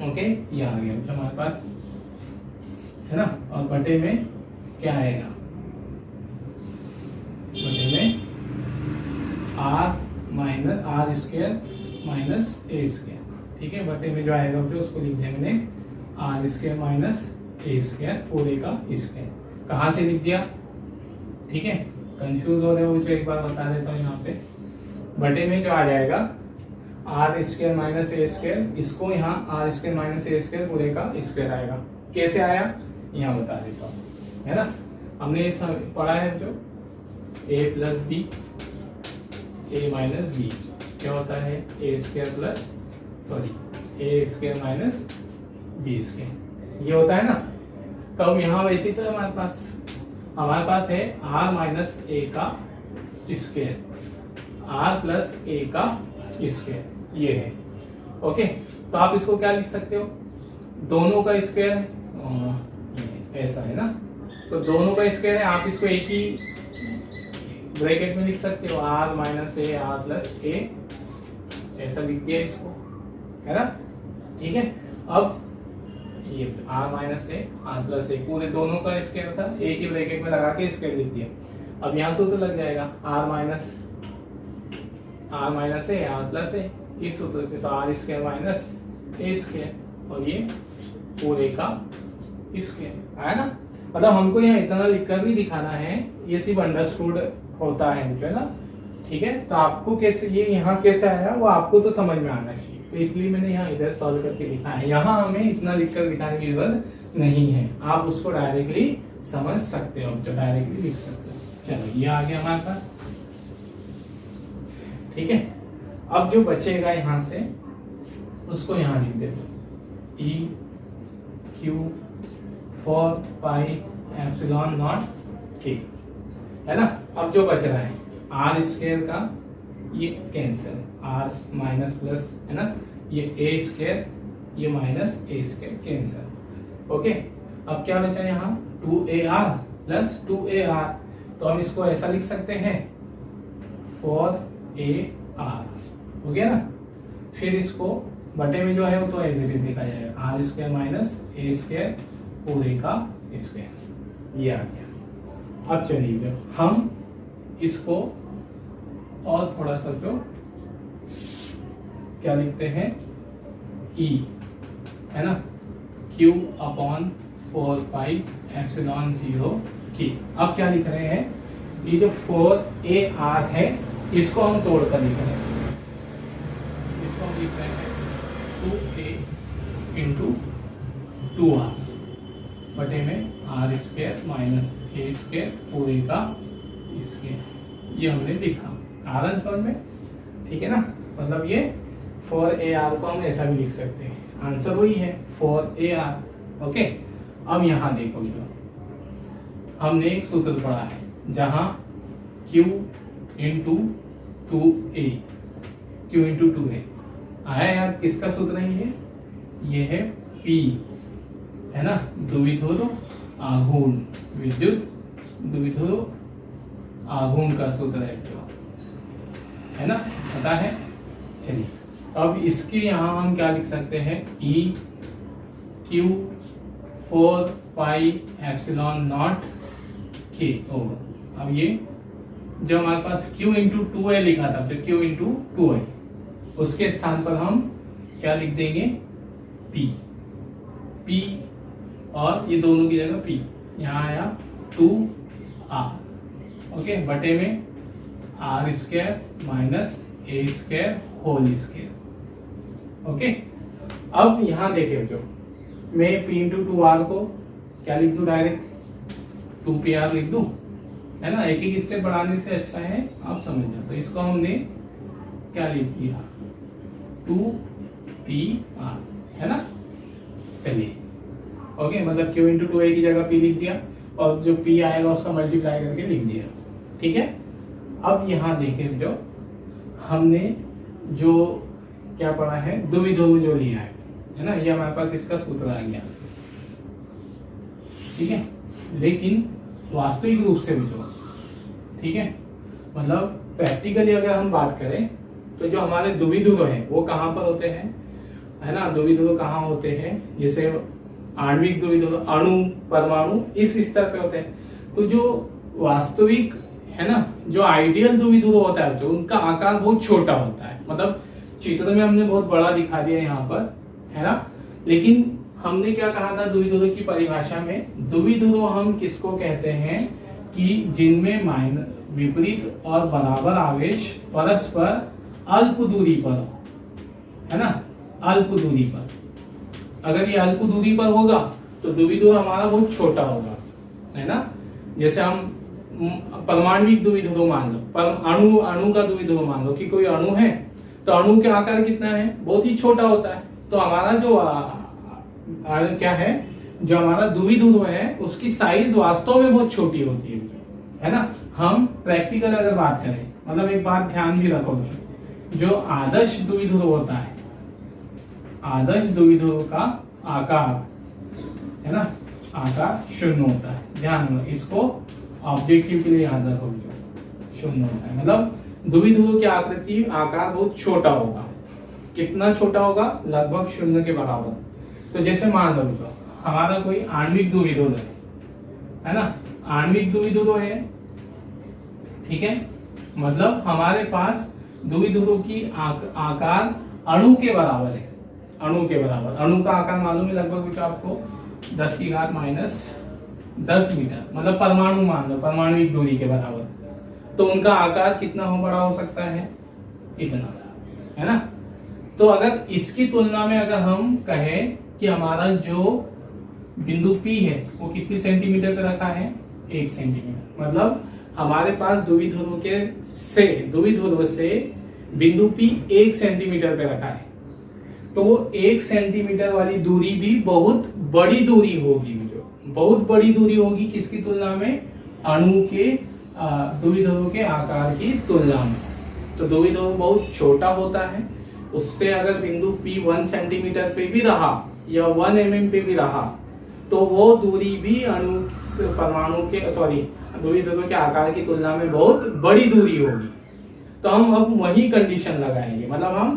ओके, ये आ गया हमारे पास, है ना। और बटे में क्या आएगा, बटे में R minus R square minus A square, ठीक है। बटे में जो आएगा तो उसको लिख देंगे R square minus A square पूरे का स्क्वायर। कहाँ से लिख दिया, ठीक है, कंफ्यूज हो रहे हो तो एक बार बता देता हूँ। यहाँ पे बटे में जो आ जाएगा R square minus A square, इसको यहाँ R square minus A square पूरे का स्क्वायर आएगा। कैसे आया यहाँ बता देता हूँ, है ना। हमने पढ़ा है जो ए प्लस बी ए माइनस बी क्या होता है, ए square plus A square minus B square, ये होता है ना। तो हम यहाँ वैसे तो हमारे पास है आर माइनस ए का स्क्वायर, आर प्लस ए का स्क्वायर, ये है। ओके, तो आप इसको क्या लिख सकते हो, दोनों का स्क्वायर है, ऐसा है ना, तो दोनों का स्क्वायर है, आप इसको एक ही ब्रैकेट में लिख सकते हो, R minus A R plus A, ऐसा लिख दिया इसको, है ना, ठीक है। अब ये R minus A R plus A पूरे दोनों का स्क्वायर था, एक ही ब्रैकेट में लगा के स्क्वायर लिख दिया। अब यहाँ सूत्र लग जाएगा R minus A R plus A, इस सूत्र से तो R square minus A square और ये पूरे का स्क्वायर आया ना। मतलब हमको यहाँ इतना लिखकर भी दिखाना है, ये सिर्फ अंडरस्टूड होता है, है ना, ठीक है। तो आपको कैसे ये यहाँ कैसे आया वो आपको तो समझ में आना चाहिए, तो इसलिए मैंने यहाँ इधर सॉल्व करके दिखाया है। यहाँ हमें इतना लिखकर दिखाने की जरूरत नहीं है, आप उसको डायरेक्टली समझ सकते हो, तो डायरेक्टली लिख सकते हो। चलो, ये आ गया हमारे पास, ठीक है। अब जो बचेगा यहाँ से उसको यहाँ लिख देते, E Q 4 pi epsilon not के, है ना। अब जो बच रहा है आर स्क्वायर का ये कैंसिल, आर माइनस प्लस, है ना, ये ए स्क्वायर ये minus A square cancel. Okay, अब क्या बचा यहाँ 2ar प्लस 2ar, तो हम इसको ऐसा लिख सकते हैं 4ar, हो गया ना। फिर इसको बटे में जो है वो तो एज इट इज लिखा जाएगा, R square minus A square पूरे का स्क्वायर, ये आ गया। अब चलिए हम इसको और थोड़ा सा जो क्या लिखते हैं, E, है ना, Q अपॉन 4 पाई एप्सिलॉन 0 की। अब क्या लिख रहे हैं, ये जो 4ar है इसको हम तोड़कर लिख रहे हैं, इसको हम लिख रहे हैं 2a इंटू 2r, बटे में R square minus A square पूरे का स्क्वायर, ये हमने लिखा। आर समझ में, ठीक है ना। मतलब ये फॉर ए आर को हम ऐसा भी लिख सकते हैं, आंसर वही है फॉर ए आर। ओके, अब यहाँ देखो जो हमने एक सूत्र पढ़ा है जहां Q into 2A, Q into 2A आया यार, किसका सूत्र है ये है P, है ना, द्विध्रुव आघूर्ण, विद्युत द्विध्रुव आघूर्ण का सूत्र है ना, पता है। चलिए अब इसके यहाँ हम क्या लिख सकते हैं, E Q 4 pi epsilon not K over. अब ये जो हमारे पास Q इंटू 2A लिखा था, तो Q इंटू 2A, उसके स्थान पर हम क्या लिख देंगे, P, P और ये दोनों की जगह P, यहाँ आया 2R, ओके, बटे में R square minus A square whole square. Okay, अब यहाँ देखें जो मैं P इंटू 2R को क्या लिख दूं, डायरेक्ट 2PR लिख दूं, है ना, एक एक स्टेप बढ़ाने से अच्छा है आप समझ जाओ। तो इसको हमने क्या लिख दिया, 2PR, है ना। चलिए ओके, मतलब Q इंटू 2A की जगह P लिख दिया और जो P आएगा उसका मल्टीप्लाई करके लिख दिया, ठीक है। अब यहाँ देखें जो हमने जो क्या पढ़ा है, द्विध्रुव जो लिया है ना, ये हमारे पास इसका सूत्र आ गया, ठीक है। लेकिन वास्तविक रूप से भी जो, ठीक है, मतलब प्रैक्टिकली अगर हम बात करें तो जो हमारे द्विध्रुव है वो कहाँ पर होते हैं, है ना, द्विध्रुव कहाँ होते हैं, जैसे आणविक द्विध्रुव, अणु परमाणु इस स्तर पे होते हैं। तो जो वास्तविक है ना, जो आइडियल द्विध्रुव होता है जो उनका आकार बहुत छोटा होता है, मतलब चित्र में हमने बहुत बड़ा दिखा दिया यहाँ पर, है ना। लेकिन हमने क्या कहा था द्विध्रुव की परिभाषा में, द्विध्रुव हम किसको कहते हैं कि जिनमें विपरीत और बराबर आवेश परस्पर अल्प दूरी पर हो, है ना, अल्प दूरी पर। अगर ये अल्प दूरी पर होगा तो द्विध्रुव हमारा बहुत छोटा होगा, है ना। जैसे हम परमाणविक द्विध्रुव मान लो, अणु का द्विध्रुव मान लो कि कोई अणु है, तो अणु के आकार कितना है, बहुत ही छोटा होता है। तो हमारा जो क्या है, जो हमारा द्विध्रुव है उसकी साइज वास्तव में बहुत छोटी होती है ना। हम प्रैक्टिकल अगर बात करें, मतलब एक बात ध्यान भी रखो, जो आदर्श द्विध्रुव होता है, आदर्श द्विध्रुव का आकार, है ना, आकार शून्य होता है। ध्यान रखो, इसको ऑब्जेक्टिव के लिए याद रखो, शून्य होता है, मतलब द्विध्रुव की आकृति आकार बहुत छोटा होगा। कितना छोटा होगा, लगभग शून्य के बराबर। तो जैसे मान लो जो हमारा कोई आणविक द्विध्रुव है ना, आणविक द्विध्रुव है, ठीक है, मतलब हमारे पास द्विध्रुव की आकार अणु के बराबर है, अणु के बराबर। अणु का आकार मालूम है लगभग कुछ आपको 10 की घात माइनस 10 मीटर, मतलब परमाणु मान लो, परमाणुविक दूरी के बराबर। तो उनका आकार कितना हो बड़ा हो सकता है, इतना, है ना। तो अगर इसकी तुलना में अगर हम कहें कि हमारा जो बिंदु P है वो कितनी सेंटीमीटर पे रखा है, 1 सेंटीमीटर, मतलब हमारे पास द्विध्रुव से बिंदु P 1 सेंटीमीटर पे रखा है। तो वो 1 सेंटीमीटर वाली दूरी भी बहुत बड़ी दूरी होगी, जो बहुत बड़ी दूरी होगी किसकी तुलना में, अणु के द्विध्रुव के आकार की तुलना में। तो द्विध्रुव बहुत छोटा होता है, उससे अगर बिंदु P 1 सेंटीमीटर पे भी रहा या 1 mm पे भी रहा तो वो दूरी भी अणु परमाणु के द्विध्रुव के आकार की तुलना में बहुत बड़ी दूरी होगी। तो हम अब वही कंडीशन लगाएंगे, मतलब हम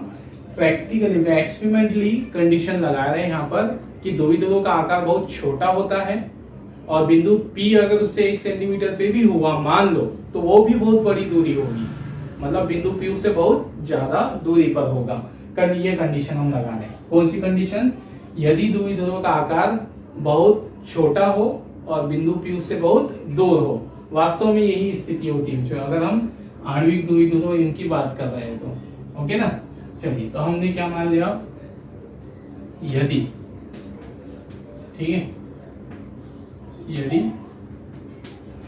प्रैक्टिकली एक्सपेरिमेंटली कंडीशन लगा रहे हैं यहाँ पर कि द्विध्रुव का आकार बहुत छोटा होता है और बिंदु P अगर उससे 1 सेंटीमीटर पे भी हुआ मान लो तो वो भी बहुत बड़ी दूरी होगी, मतलब बिंदु P उससे बहुत ज्यादा दूरी पर होगा। ये कंडीशन हम लगा रहे हैं। कौन सी कंडीशन, यदि द्विध्रुव का आकार बहुत छोटा हो और बिंदु P उससे बहुत दूर हो। वास्तव में यही स्थिति होती है जो अगर हम आणविक द्विध्रुव इनकी बात कर रहे हैं तो, ओके ना। चलिए, तो हमने क्या मान लिया, यदि, ठीक है, यदि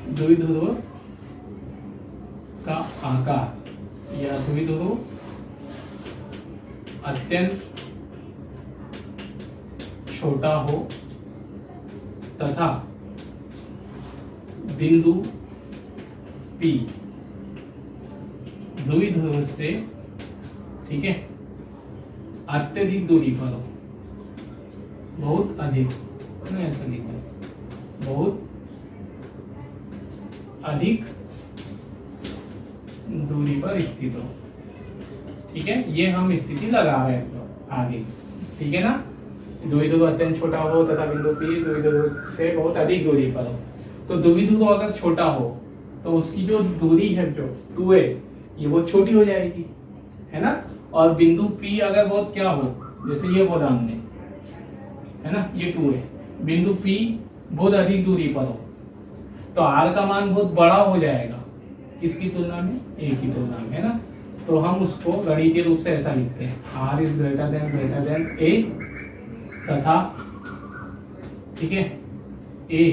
द्विध्रुव का आकार या द्विध्रुव अत्यंत छोटा हो तथा बिंदु P द्विध्रुव से, ठीक है, अत्यधिक दूरी पर हो, बहुत अधिक, ऐसा लिखना है, बहुत अधिक दूरी पर स्थित हो, ठीक है। ये हम स्थिति लगा रहे हैं तो आगे, ठीक है ना। द्विध्रुव अत्यंत छोटा हो तथा बिंदु P द्विध्रुव से बहुत अधिक दूरी पर हो। तो द्विध्रुव अगर छोटा हो तो उसकी जो दूरी है जो 2a ये वो छोटी हो जाएगी, है ना। और बिंदु P अगर बहुत क्या हो, जैसे ये बोला हमने, है ना, ये 2a, बिंदु P बहुत अधिक दूरी पर हो तो r का मान बहुत बड़ा हो जाएगा, किसकी तुलना में, a की तुलना में, है ना। तो हम उसको गणितीय रूप से ऐसा लिखते हैं, r is greater than a तथा, ठीक है, a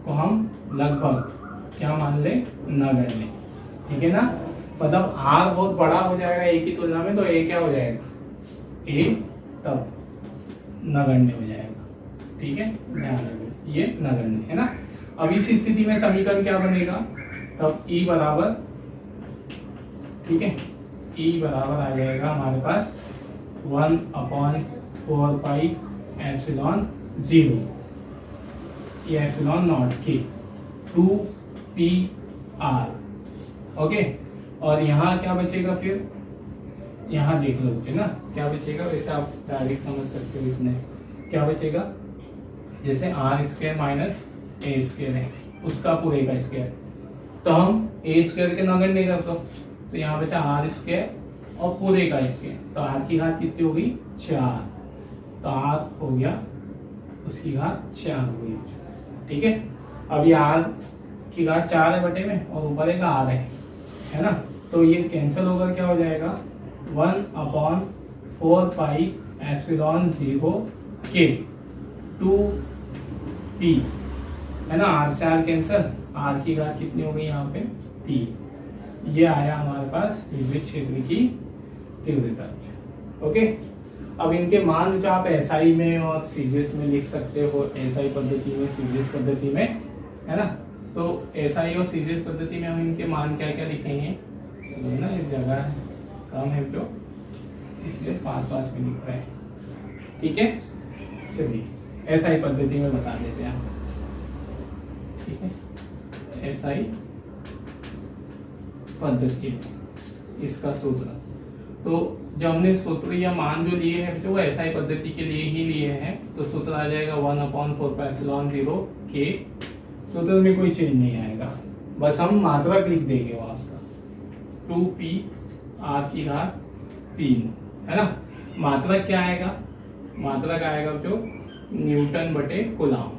को हम लगभग क्या मान ले, नगण्य, ठीक है ना। मतलब r बहुत बड़ा हो जाएगा a की तुलना में, तो a क्या हो जाएगा, a तब नगण्य हो जाएगा, ठीक है, ध्यान रखिए ये नगण्य है ना। अब इस स्थिति में समीकरण क्या बनेगा, तब E बराबर, ठीक है, E बराबर आ जाएगा हमारे पास 1/4 पाई एप्सिलॉन 0, ये एप्सिलॉन नॉट के 2pr, ओके। और यहाँ क्या बचेगा, फिर यहाँ देख लो ना क्या बचेगा, वैसे आप डायरेक्ट समझ सकते हो, इतने क्या बचेगा, जैसे r² माइनस a² है, उसका पूरे का स्क्वायर, तो हम a² के नगण्य कर दो, तो यहाँ बचा r² और पूरे का स्क्वायर, तो r की घात कितनी होगी, 4, तो r हो गया, उसकी घात 4 हो गई, ठीक है। अब ये r की घात 4 है बटे में और ऊपर एक r है ना, तो ये कैंसिल होकर क्या हो जाएगा, 1/4 पाई एप्सिलॉन 0 के 2p, है ना, r से r कैंसिल, r की घात कितनी हो गई यहाँ पे 3, ये आया हमारे पास विद्युत क्षेत्र की तीव्रता, ओके। अब इनके मान जो आप एसआई में और सीजीएस में लिख सकते हो, एसआई पद्धति में, सीजीएस पद्धति में, है ना। तो एसआई और सीजीएस पद्धति में हम इनके मान क्या क्या लिखेंगे, चलो ना, इस जगह कम है जो, इसलिए पास में लिख रहे हैं, ठीक है। चलिए एसआई पद्धति में बता देते हैं, ठीक है। एसआई पद्धति इसका सूत्र, तो जो हमने सूत्र या मान जो लिए हैं जो एसआई पद्धति के लिए ही लिए हैं, तो सूत्र आ जाएगा 1/4 पाई एप्सिलॉन 0 के, सूत्र में कोई चेंज नहीं आएगा, बस हम मात्रक लिख देंगे वहां उसका, 2p r की घात 3, है ना। मात्रक क्या आएगा, मात्रक आएगा जो न्यूटन बटे कूलाम,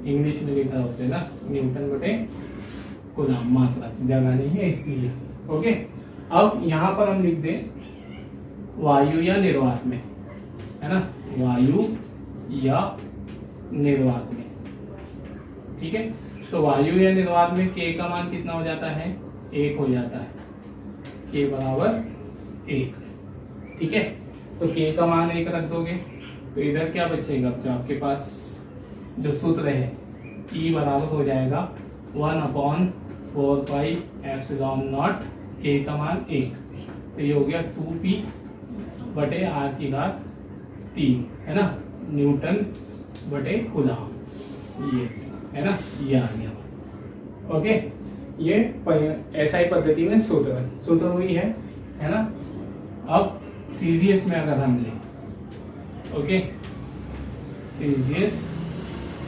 इंग्लिश में लिखा होता है ना, न्यूटन बटे कूलाम, मात्रक जगह नहीं है इसलिए, ओके। अब यहाँ पर हम लिख दें वायु या निर्वात में, है ना, वायु या निर्वात में, ठीक है। तो वायु या निर्वात में k का मान कितना हो जाता है, 1 हो जाता है, k बराबर 1, ठीक है। तो k का मान 1 रख दोगे तो इधर क्या बचेगा, जो आपके पास जो सूत्र है E बराबर हो जाएगा 1/4 पाई एप्सिलॉन नॉट, k का मान 1, तो ये हो गया 2p बटे r की घात 3, है ना, न्यूटन बटे कूलाम, ये है ना, ये आ गया, ओके। ये एसआई पद्धति में सूत्र वही है ना। अब सीजीएस में अगर हम लें, ओके, सीजीएस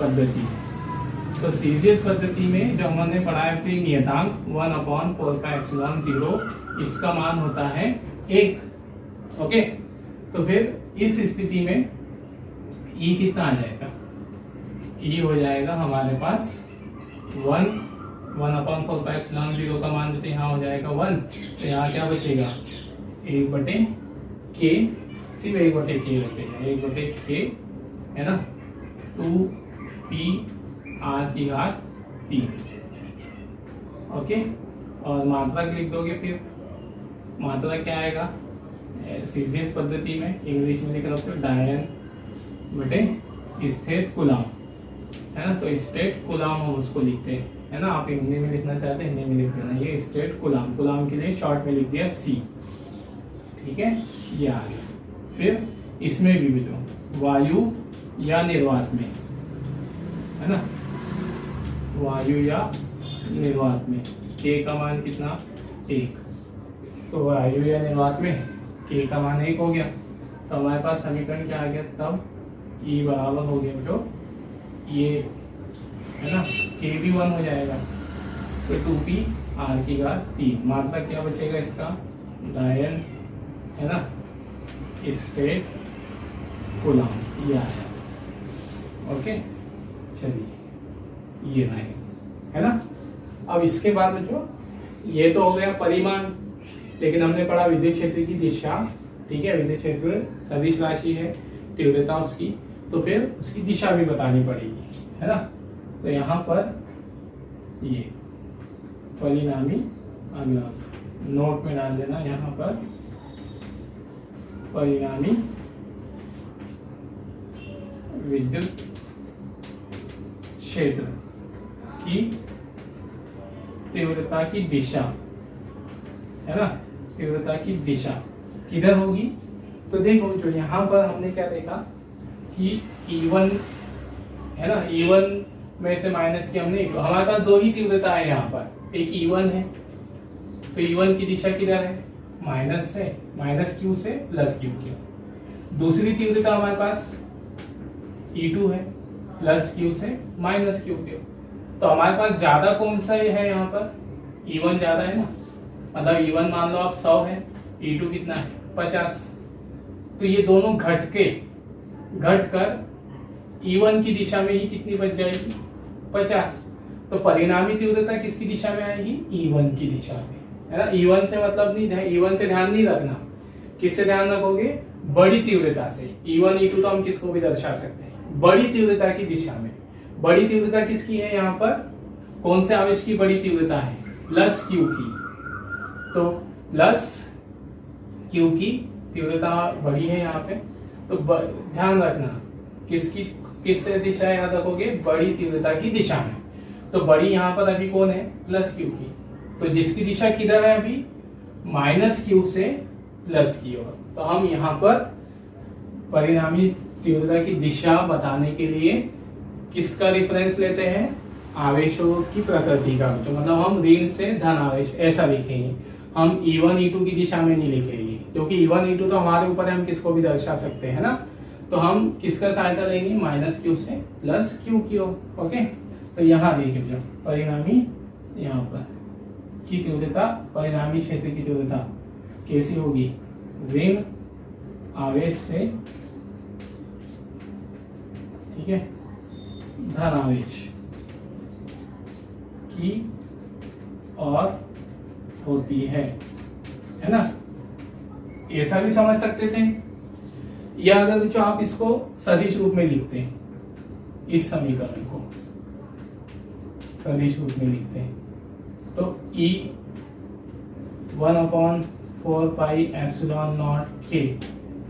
पद्धति, तो सीजीएस पद्धति में जो हमने पढ़ा है कि नियतांक 1/4 पाई एप्सिलॉन 0, इसका मान होता है 1, ओके। तो फिर इस स्थिति में E कितना आ जाएगा, E हो जाएगा हमारे पास 1/4 पाई एप्सिलॉन 0 का मान देते यहाँ हो जाएगा 1, तो यहाँ क्या बचेगा 1/k, सिर्फ 1/k बचेगा, 1/k, है ना, 2p r की घात 3। ओके, और मात्रक लिख दोगे, फिर मात्रक क्या आएगा सीजीएस पद्धति में, इंग्लिश में लिख रहा हूँ डायन बटे स्थिर कूलाम, है ना। तो स्टेट कूलाम हम उसको लिखते हैं, है ना। आप हिंदी में लिखना चाहते हैं हिंदी में लिख देना, ये स्टेट कूलाम, कूलाम के लिए शॉर्ट में लिख दिया सी, ठीक है, ये आ गया। फिर इसमें भी दो वायु या निर्वात में, है ना, वायु या निर्वात में के का मान कितना 1, तो वायु या निर्वात में के का मान 1 हो गया। तो हमारे पास समीकरण क्या आ गया, तब E बराबर हो गया जो ये, है ना, के भी 1 हो जाएगा, तो 2p r की घात 3। मात्रा क्या बचेगा इसका, डायन, है ना, स्टेट कूलाम, ये आया। ओके, चलिए ये रहे, है ना। अब इसके बाद में जो ये तो हो गया परिमाण, लेकिन हमने पढ़ा विद्युत क्षेत्र की दिशा, ठीक है। विद्युत क्षेत्र सदिश राशि है, तीव्रता उसकी, तो फिर उसकी दिशा भी बतानी पड़ेगी, है ना। तो यहाँ पर ये परिणामी, अगला नोट में डाल देना, यहाँ पर परिणामी विद्युत क्षेत्र की तीव्रता की दिशा, है ना, तीव्रता की दिशा किधर होगी। तो देखो जो यहाँ पर हमने क्या देखा कि E1, है ना, E1 में से माइनस की हमने, हमारे पास दो ही तीव्रता है यहाँ पर, एक E1 है, तो E1 की दिशा किधर है, माइनस से, माइनस क्यू से प्लस क्यू की। दूसरी तीव्रता हमारे पास E2 है, प्लस क्यू से माइनस क्यू की। तो हमारे पास ज्यादा कौन सा है यहाँ पर, E1 ज्यादा है ना, मतलब E1 मान लो आप 100 है, E2 कितना है 50। तो ये दोनों घट कर E1 की दिशा में ही कितनी बच जाएगी 50। तो परिणामी तीव्रता किसकी दिशा में आएगी, E1 की दिशा में, है ना। E1 से मतलब नहीं, E1 से ध्यान नहीं रखना, किससे ध्यान रखोगे, बड़ी तीव्रता से। E1 E2 तो हम किसको भी दर्शा सकते हैं, बड़ी तीव्रता की दिशा में। बड़ी तीव्रता किसकी है, यहाँ पर कौन से आवेश की बड़ी तीव्रता है, प्लस क्यू की। तो प्लस क्यू की तीव्रता बड़ी है यहाँ पे, तो ध्यान रखना किससे दिशा याद रखोगे, बड़ी तीव्रता की दिशा में। तो बड़ी यहाँ पर अभी कौन है, प्लस क्यू की। तो जिसकी दिशा किधर है अभी, माइनस क्यू से प्लस की ओर। तो हम यहाँ पर परिणामी तीव्रता की दिशा बताने के लिए किसका रेफरेंस लेते हैं, आवेशों की प्रकृति का। तो मतलब हम ऋण से धन आवेश ऐसा लिखेंगे, हम E1 E2 की दिशा में नहीं लिखेंगे, क्योंकि E1 E2 तो हमारे ऊपर है, हम किसको भी दर्शा सकते हैं ना। तो हम किसका सहायता लेंगे, माइनस क्यू से प्लस क्यू की ओर। ओके, तो यहाँ देखिए परिणामी, यहाँ पर की तीव्रता, परिणामी क्षेत्र की तीव्रता कैसी होगी, ऋण आवेश से, ठीक है, धन आवेश की और होती है ना। ऐसा भी समझ सकते थे, या अगर जो आप इसको सदिश रूप में लिखते हैं, इस समीकरण को सदिश रूप में लिखते हैं, तो E 1/4πε0K,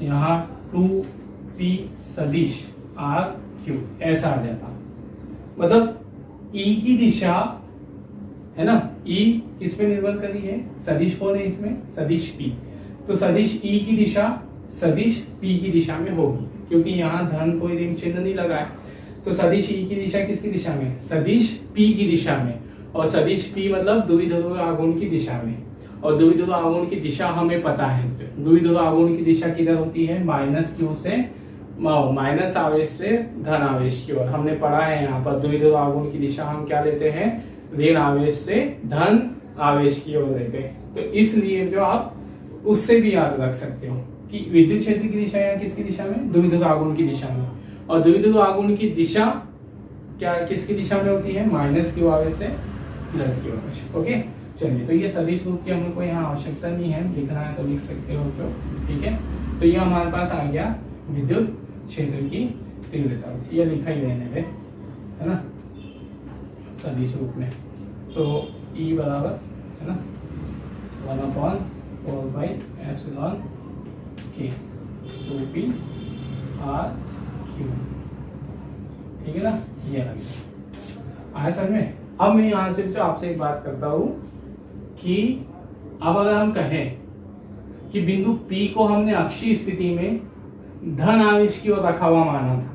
यहाँ 2p सदिश RQ ऐसा आ जाता। मतलब E की दिशा, है ना, E किस पे निर्भर करी है, सदिश कौन है इसमें, सदिश P। तो सदिश E की दिशा सदिश P की दिशा में होगी, क्योंकि यहाँ धन कोई ऋण चिन्ह नहीं लगा है। तो सदिश E की दिशा किसकी दिशा में, सदिश P की दिशा में। और सदिश P मतलब द्विध्रुव आघूर्ण की दिशा में। और द्विध्रुव आघूर्ण की दिशा हमें पता है, द्विध्रुव आघूर्ण की दिशा किधर होती है, माइनस क्यू से, माइनस आवेश से धन आवेश की ओर। हमने पढ़ा है यहाँ पर द्विध्रुव आघूर्ण की दिशा हम क्या लेते हैं, ऋण आवेश से धन आवेश की ओर लेते हैं। तो इसलिए जो आप उससे भी याद रख सकते हो कि विद्युत क्षेत्र की दिशा यहाँ किसकी दिशा में, द्विध्रुव आघूर्ण की दिशा में। और द्विध्रुव आघूर्ण की दिशा क्या किसकी दिशा में होती है, माइनस क्यू आवेश से प्लस क्यू आवेश। ओके, चलिए, तो ये सदिश रूप की हमको यहाँ आवश्यकता नहीं है, लिखना है तो लिख सकते हो तो, ठीक है। तो ये हमारे पास आ गया विद्युत क्षेत्र की तीव्रता, ये लिखा ही रहने दे, है ना। सदिश रूप में। तो E बराबर है ना 1/4/ε k 2p r q, ठीक है ना, ये आ गया। आया समझ में? अब मैं यहाँ से जो आपसे एक बात करता हूँ कि अब अगर हम कहें कि बिंदु P को हमने अक्षीय स्थिति में धन आवेश की ओर रखा हुआ माना था,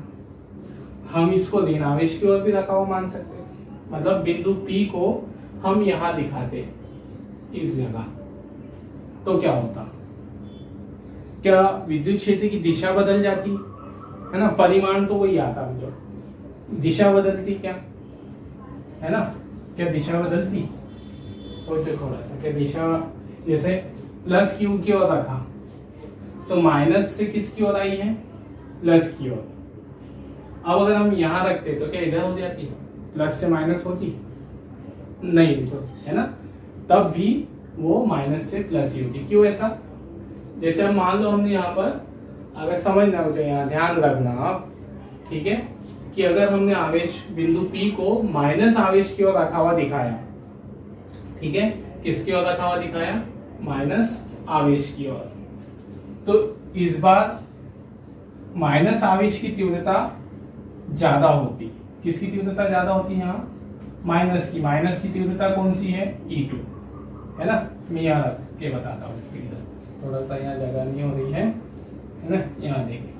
हम इसको ऋण आवेश की ओर भी रखा हुआ मान सकते हैं। मतलब बिंदु P को हम यहां दिखाते इस जगह, तो क्या होता? क्या विद्युत क्षेत्र की दिशा बदल जाती है ना? परिमाण तो वही आता, जो दिशा बदलती क्या है ना? क्या दिशा बदलती? सोचो थोड़ा सा, क्या दिशा, जैसे प्लस क्यू की ओर रखा तो माइनस से किसकी ओर आई है? प्लस की ओर। अब अगर हम यहां रखते तो क्या इधर हो जाती? प्लस से माइनस होती? नहीं तो, है ना? तब भी वो माइनस से प्लस ही होती। क्यों ऐसा? जैसे हम मान लो हमने यहाँ पर, अगर समझना हो तो यहाँ ध्यान रखना आप, ठीक है, कि अगर हमने आवेश बिंदु P को माइनस आवेश की ओर रखा हुआ दिखाया, ठीक है, किसकी ओर रखा हुआ दिखाया? माइनस आवेश की ओर, तो इस बार माइनस आवेश की तीव्रता ज्यादा होती। किसकी तीव्रता ज्यादा होती है यहाँ? माइनस की। माइनस की तीव्रता कौन सी है? E2, है ना? मैं यहाँ रख के बताता हूँ, थोड़ा सा यहाँ जगह नहीं हो रही है ना? यहाँ देखिए,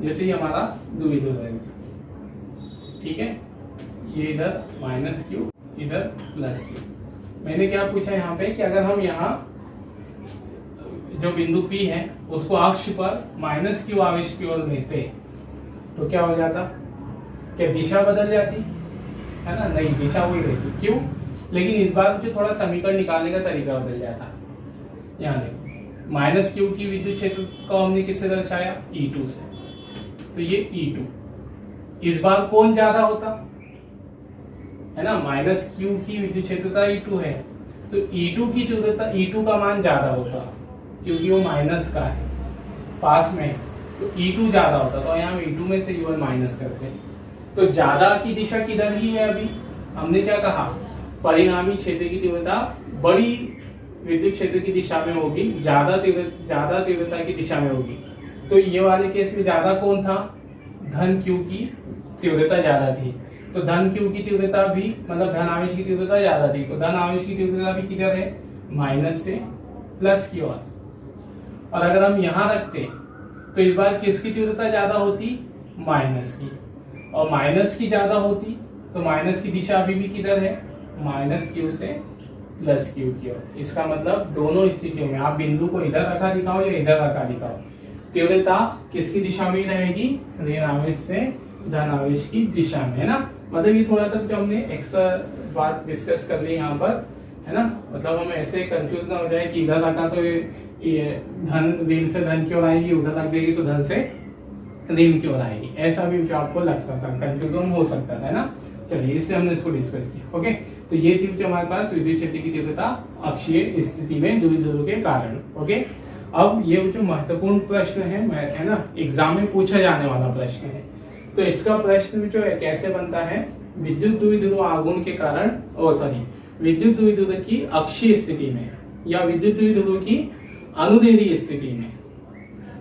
जैसे ये हमारा द्विध्रुव है, ठीक है, ये इधर माइनस क्यू, इधर प्लस क्यू। मैंने क्या पूछा यहाँ पे कि अगर हम यहाँ जो बिंदु P है उसको अक्ष पर माइनस क्यू आवेश की ओर लेते तो क्या हो जाता? क्या दिशा बदल जाती है ना? नहीं, दिशा वही रहती। क्यों? लेकिन इस बार जो थोड़ा समीकरण निकालने का तरीका बदल जाता। यहाँ देखो, माइनस क्यू की विद्युत क्षेत्र को हमने किससे दर्शाया? E2 से, तो ये E2। इस बार कौन ज्यादा होता है ना? माइनस क्यू की विद्युत क्षेत्रता E2 है, तो E2 की तीव्रता, E2 का मान ज्यादा होता क्योंकि वो माइनस का है पास में, तो E2 ज्यादा होता। तो यहाँ E2 में से E1 माइनस करते, तो ज्यादा की दिशा किधर ही है? अभी हमने क्या कहा? परिणामी क्षेत्र की तीव्रता बड़ी विद्युत क्षेत्र की दिशा में होगी, ज्यादा तीव्रता की दिशा में होगी। तो ये वाले केस में ज्यादा कौन था? धन क्यू की तीव्रता ज्यादा थी। तो धन क्यू की तीव्रता भी, मतलब धन आवेश की तीव्रता ज्यादा थी, तो धन आवेश की तीव्रता भी किधर है? माइनस से प्लस की ओर। और अगर हम यहां रखते तो इस बार किसकी तीव्रता ज्यादा होती? माइनस की। और माइनस की ज्यादा होती तो माइनस की दिशा अभी भी किधर है? माइनस क्यू से प्लस क्यू की ओर। इसका मतलब दोनों स्थितियों में, आप बिंदु को इधर रखा दिखाओ या इधर रखा दिखाओ, तीव्रता किसकी दिशा में रहेगी? ऋण आवेश से धन आवेश की दिशा में, है ना? मतलब ये थोड़ा सा जो हमने एक्स्ट्रा बात डिस्कस कर ली यहाँ पर, है ना? मतलब हम ऐसे कंफ्यूज ना हो जाए कि इधर रखा तो ये धन ऋण से धन की ओर आएगी, उधर रख देगी तो धन से ऋण की ओर आएगी, ऐसा भी जो आपको लग सकता है, कंफ्यूजन हो सकता है ना? चलिए, इसलिए हमने इसको डिस्कस किया। ओके, तो ये थी जो हमारे पास विद्युत क्षेत्र की तीव्रता अक्षीय स्थिति में द्विध्रुव के कारण। ओके, अब ये जो महत्वपूर्ण प्रश्न है ना, एग्जाम में पूछा जाने वाला प्रश्न है। तो इसका प्रश्न जो है कैसे बनता है? विद्युत द्विध्रुव आघूर्ण के कारण, विद्युत द्विध्रुव की अक्षीय स्थिति में या विद्युत द्विध्रुव की अनुदैर्ध्य स्थिति में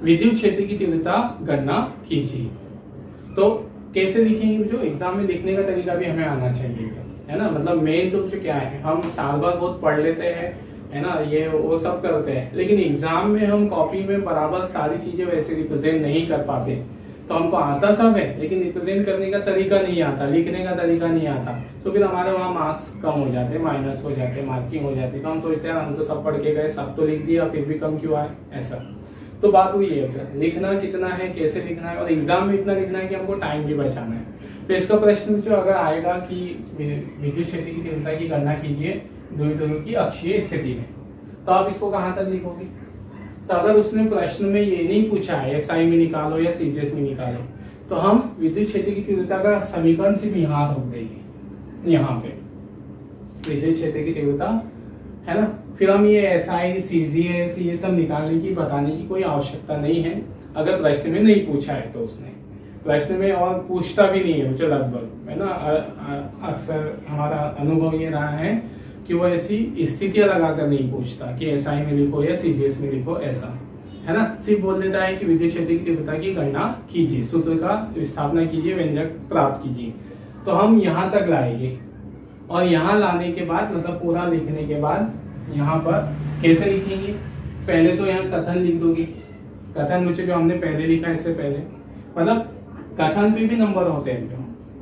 विद्युत क्षेत्र की तीव्रता गणना कीजिए। तो कैसे लिखेंगे? जो एग्जाम में लिखने का तरीका भी हमें आना चाहिए, है ना? मतलब मेन तो जो क्या है, हम साल भर बहुत पढ़ लेते हैं, है ना, ये वो सब करते हैं, लेकिन एग्जाम में हम कॉपी में बराबर सारी चीजें वैसे रिप्रेजेंट नहीं कर पाते। तो हमको आता सब है, लेकिन रिप्रेजेंट करने का तरीका नहीं आता, लिखने का तरीका नहीं आता, तो फिर हमारे वहाँ मार्क्स कम हो जाते, माइनस हो जाते, मार्किंग हो जाती। तो हम सोचते हैं हम तो सब पढ़ के गए, सब तो लिख दिया, फिर भी कम क्यों आए, ऐसा। तो बात हुई है, लिखना कितना है, कैसे लिखना है, और एग्जाम में इतना लिखना है कि हमको टाइम भी बचाना है। तो इसका प्रश्न जो अगर आएगा कि विद्युत क्षेत्र की तीव्रता की गणना कीजिए द्विध्रुव की अक्षीय स्थिति में, तो आप इसको कहाँ तक लिखोगे? तो अगर उसने प्रश्न में ये नहीं पूछा है SI में निकालो या CGS में निकालो, तो हम विद्युत क्षेत्र की तीव्रता का समीकरण सिर्फ यहाँ रोक देंगे, यहाँ पे विद्युत क्षेत्र की तीव्रता, है ना? फिर हम ये SI CGS ये सब निकालने की, बताने की कोई आवश्यकता नहीं है, अगर प्रश्न में नहीं पूछा है तो उसने। प्रश्न में और पूछता भी नहीं है बच्चों लगभग, है ना। अक्सर हमारा अनुभव ये रहा है कि वो ऐसी स्थितियां लगाकर नहीं पूछता कि एसआई में लिखो या सीजीएस में लिखो, ऐसा, है ना। सिर्फ बोल देता है कि विद्युत क्षेत्र की तीव्रता की गणना कीजिए, सूत्र का स्थापना कीजिए, व्यंजक प्राप्त कीजिए। तो हम यहाँ तक लाएंगे और यहाँ लाने के बाद मतलब पूरा लिखने के बाद यहाँ पर कैसे लिखेंगे, पहले तो यहाँ कथन लिख दोगे। कथन बच्चों जो हमने पहले लिखा इससे पहले, मतलब कथन पे भी नंबर होते हैं जो,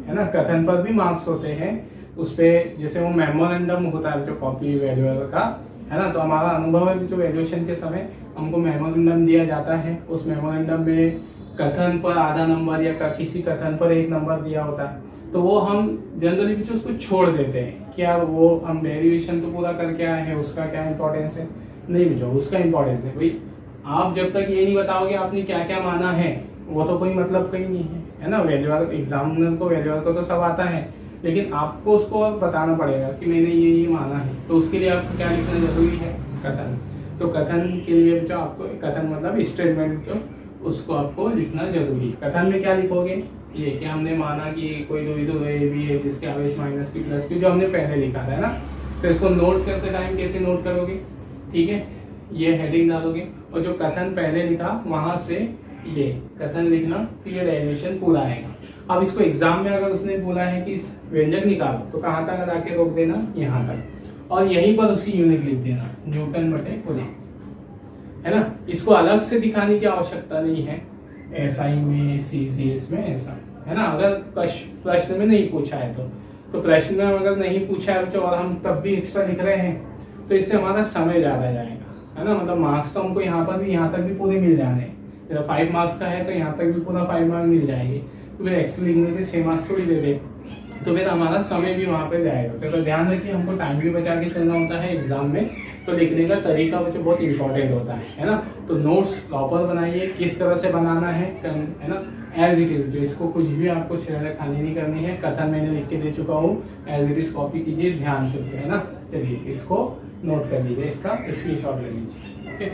है ना, कथन पर भी मार्क्स होते हैं। उस पे जैसे वो मेमोरेंडम होता है जो कॉपी वैल्यूअर का, है ना। तो हमारा अनुभव है जो वैल्यूएशन के समय हमको मेमोरेंडम दिया जाता है, उस मेमोरेंडम में कथन पर आधा नंबर या किसी कथन पर 1 नंबर दिया होता है। तो वो हम जनरली भी उसको छोड़ देते हैं कि यार वो हम डेरिवेशन तो पूरा करके आए हैं, उसका क्या इंपॉर्टेंस है। नहीं भी, उसका इंपॉर्टेंस है भाई। आप जब तक ये नहीं बताओगे आपने क्या क्या माना है, वो तो कोई मतलब कहीं नहीं है ना। वैल्यूअर एग्जामिनर को, वैल्यूअर को तो सब आता है, लेकिन आपको उसको बताना पड़ेगा कि मैंने ये माना है। तो उसके लिए आपको क्या लिखना जरूरी है, कथन। तो कथन के लिए जो आपको, कथन मतलब स्टेटमेंट जो, उसको आपको लिखना जरूरी है। कथन में क्या लिखोगे, ये कि हमने माना कि कोई द्विध्रुव ए बी है जिसके आवेश माइनस की प्लस की, जो हमने पहले लिखा था, है ना। तो इसको नोट करते टाइम कैसे नोट करोगे, ठीक है, ये हेडिंग डालोगे और जो कथन पहले लिखा वहां से ये कथन लिखना, फिर ये डेरिवेशन पूरा आएगा। अब इसको एग्जाम में अगर उसने बोला है कि इस व्यंजक निकालो तो कहाँ तक लाके रोक देना, यहाँ तक, और यहीं पर उसकी यूनिट लिख देना, न्यूटन बटे कूलम, है ना। इसको अलग से दिखाने की आवश्यकता नहीं है एसआई में, सीजीएस में, ऐसा, है ना। अगर प्रश्न में नहीं पूछा है तो प्रश्न में अगर नहीं पूछा है और हम तब भी एक्स्ट्रा लिख रहे हैं तो इससे हमारा समय ज्यादा जाएगा, है ना। मतलब मार्क्स तो हमको यहाँ पर भी, यहाँ तक भी पूरे मिल जाने हैं। 5 मार्क्स का है तो यहाँ तक भी पूरा 5 मार्क्स मिल जाएंगे। तो फिर एक्स्ट्रा लिखने से 6 मार्क्स थोड़ी दे दे, तो फिर हमारा समय भी वहाँ पे जाएगा। तो ध्यान रखिए हमको टाइम भी बचा के चलना होता है एग्जाम में, तो लिखने का तरीका वो बहुत इंपॉर्टेंट होता है ना। तो नोट्स प्रॉपर बनाइए, किस तरह से बनाना है ना, एज इट इज। जो इसको कुछ भी आपको छेड़खानी नहीं करनी है, कथन मैंने लिख के दे चुका हूँ, एज इट इज कॉपी कीजिए ध्यान से, है ना। चलिए इसको नोट कर लीजिए, इसका स्क्रीनशॉट ले लीजिए, ओके।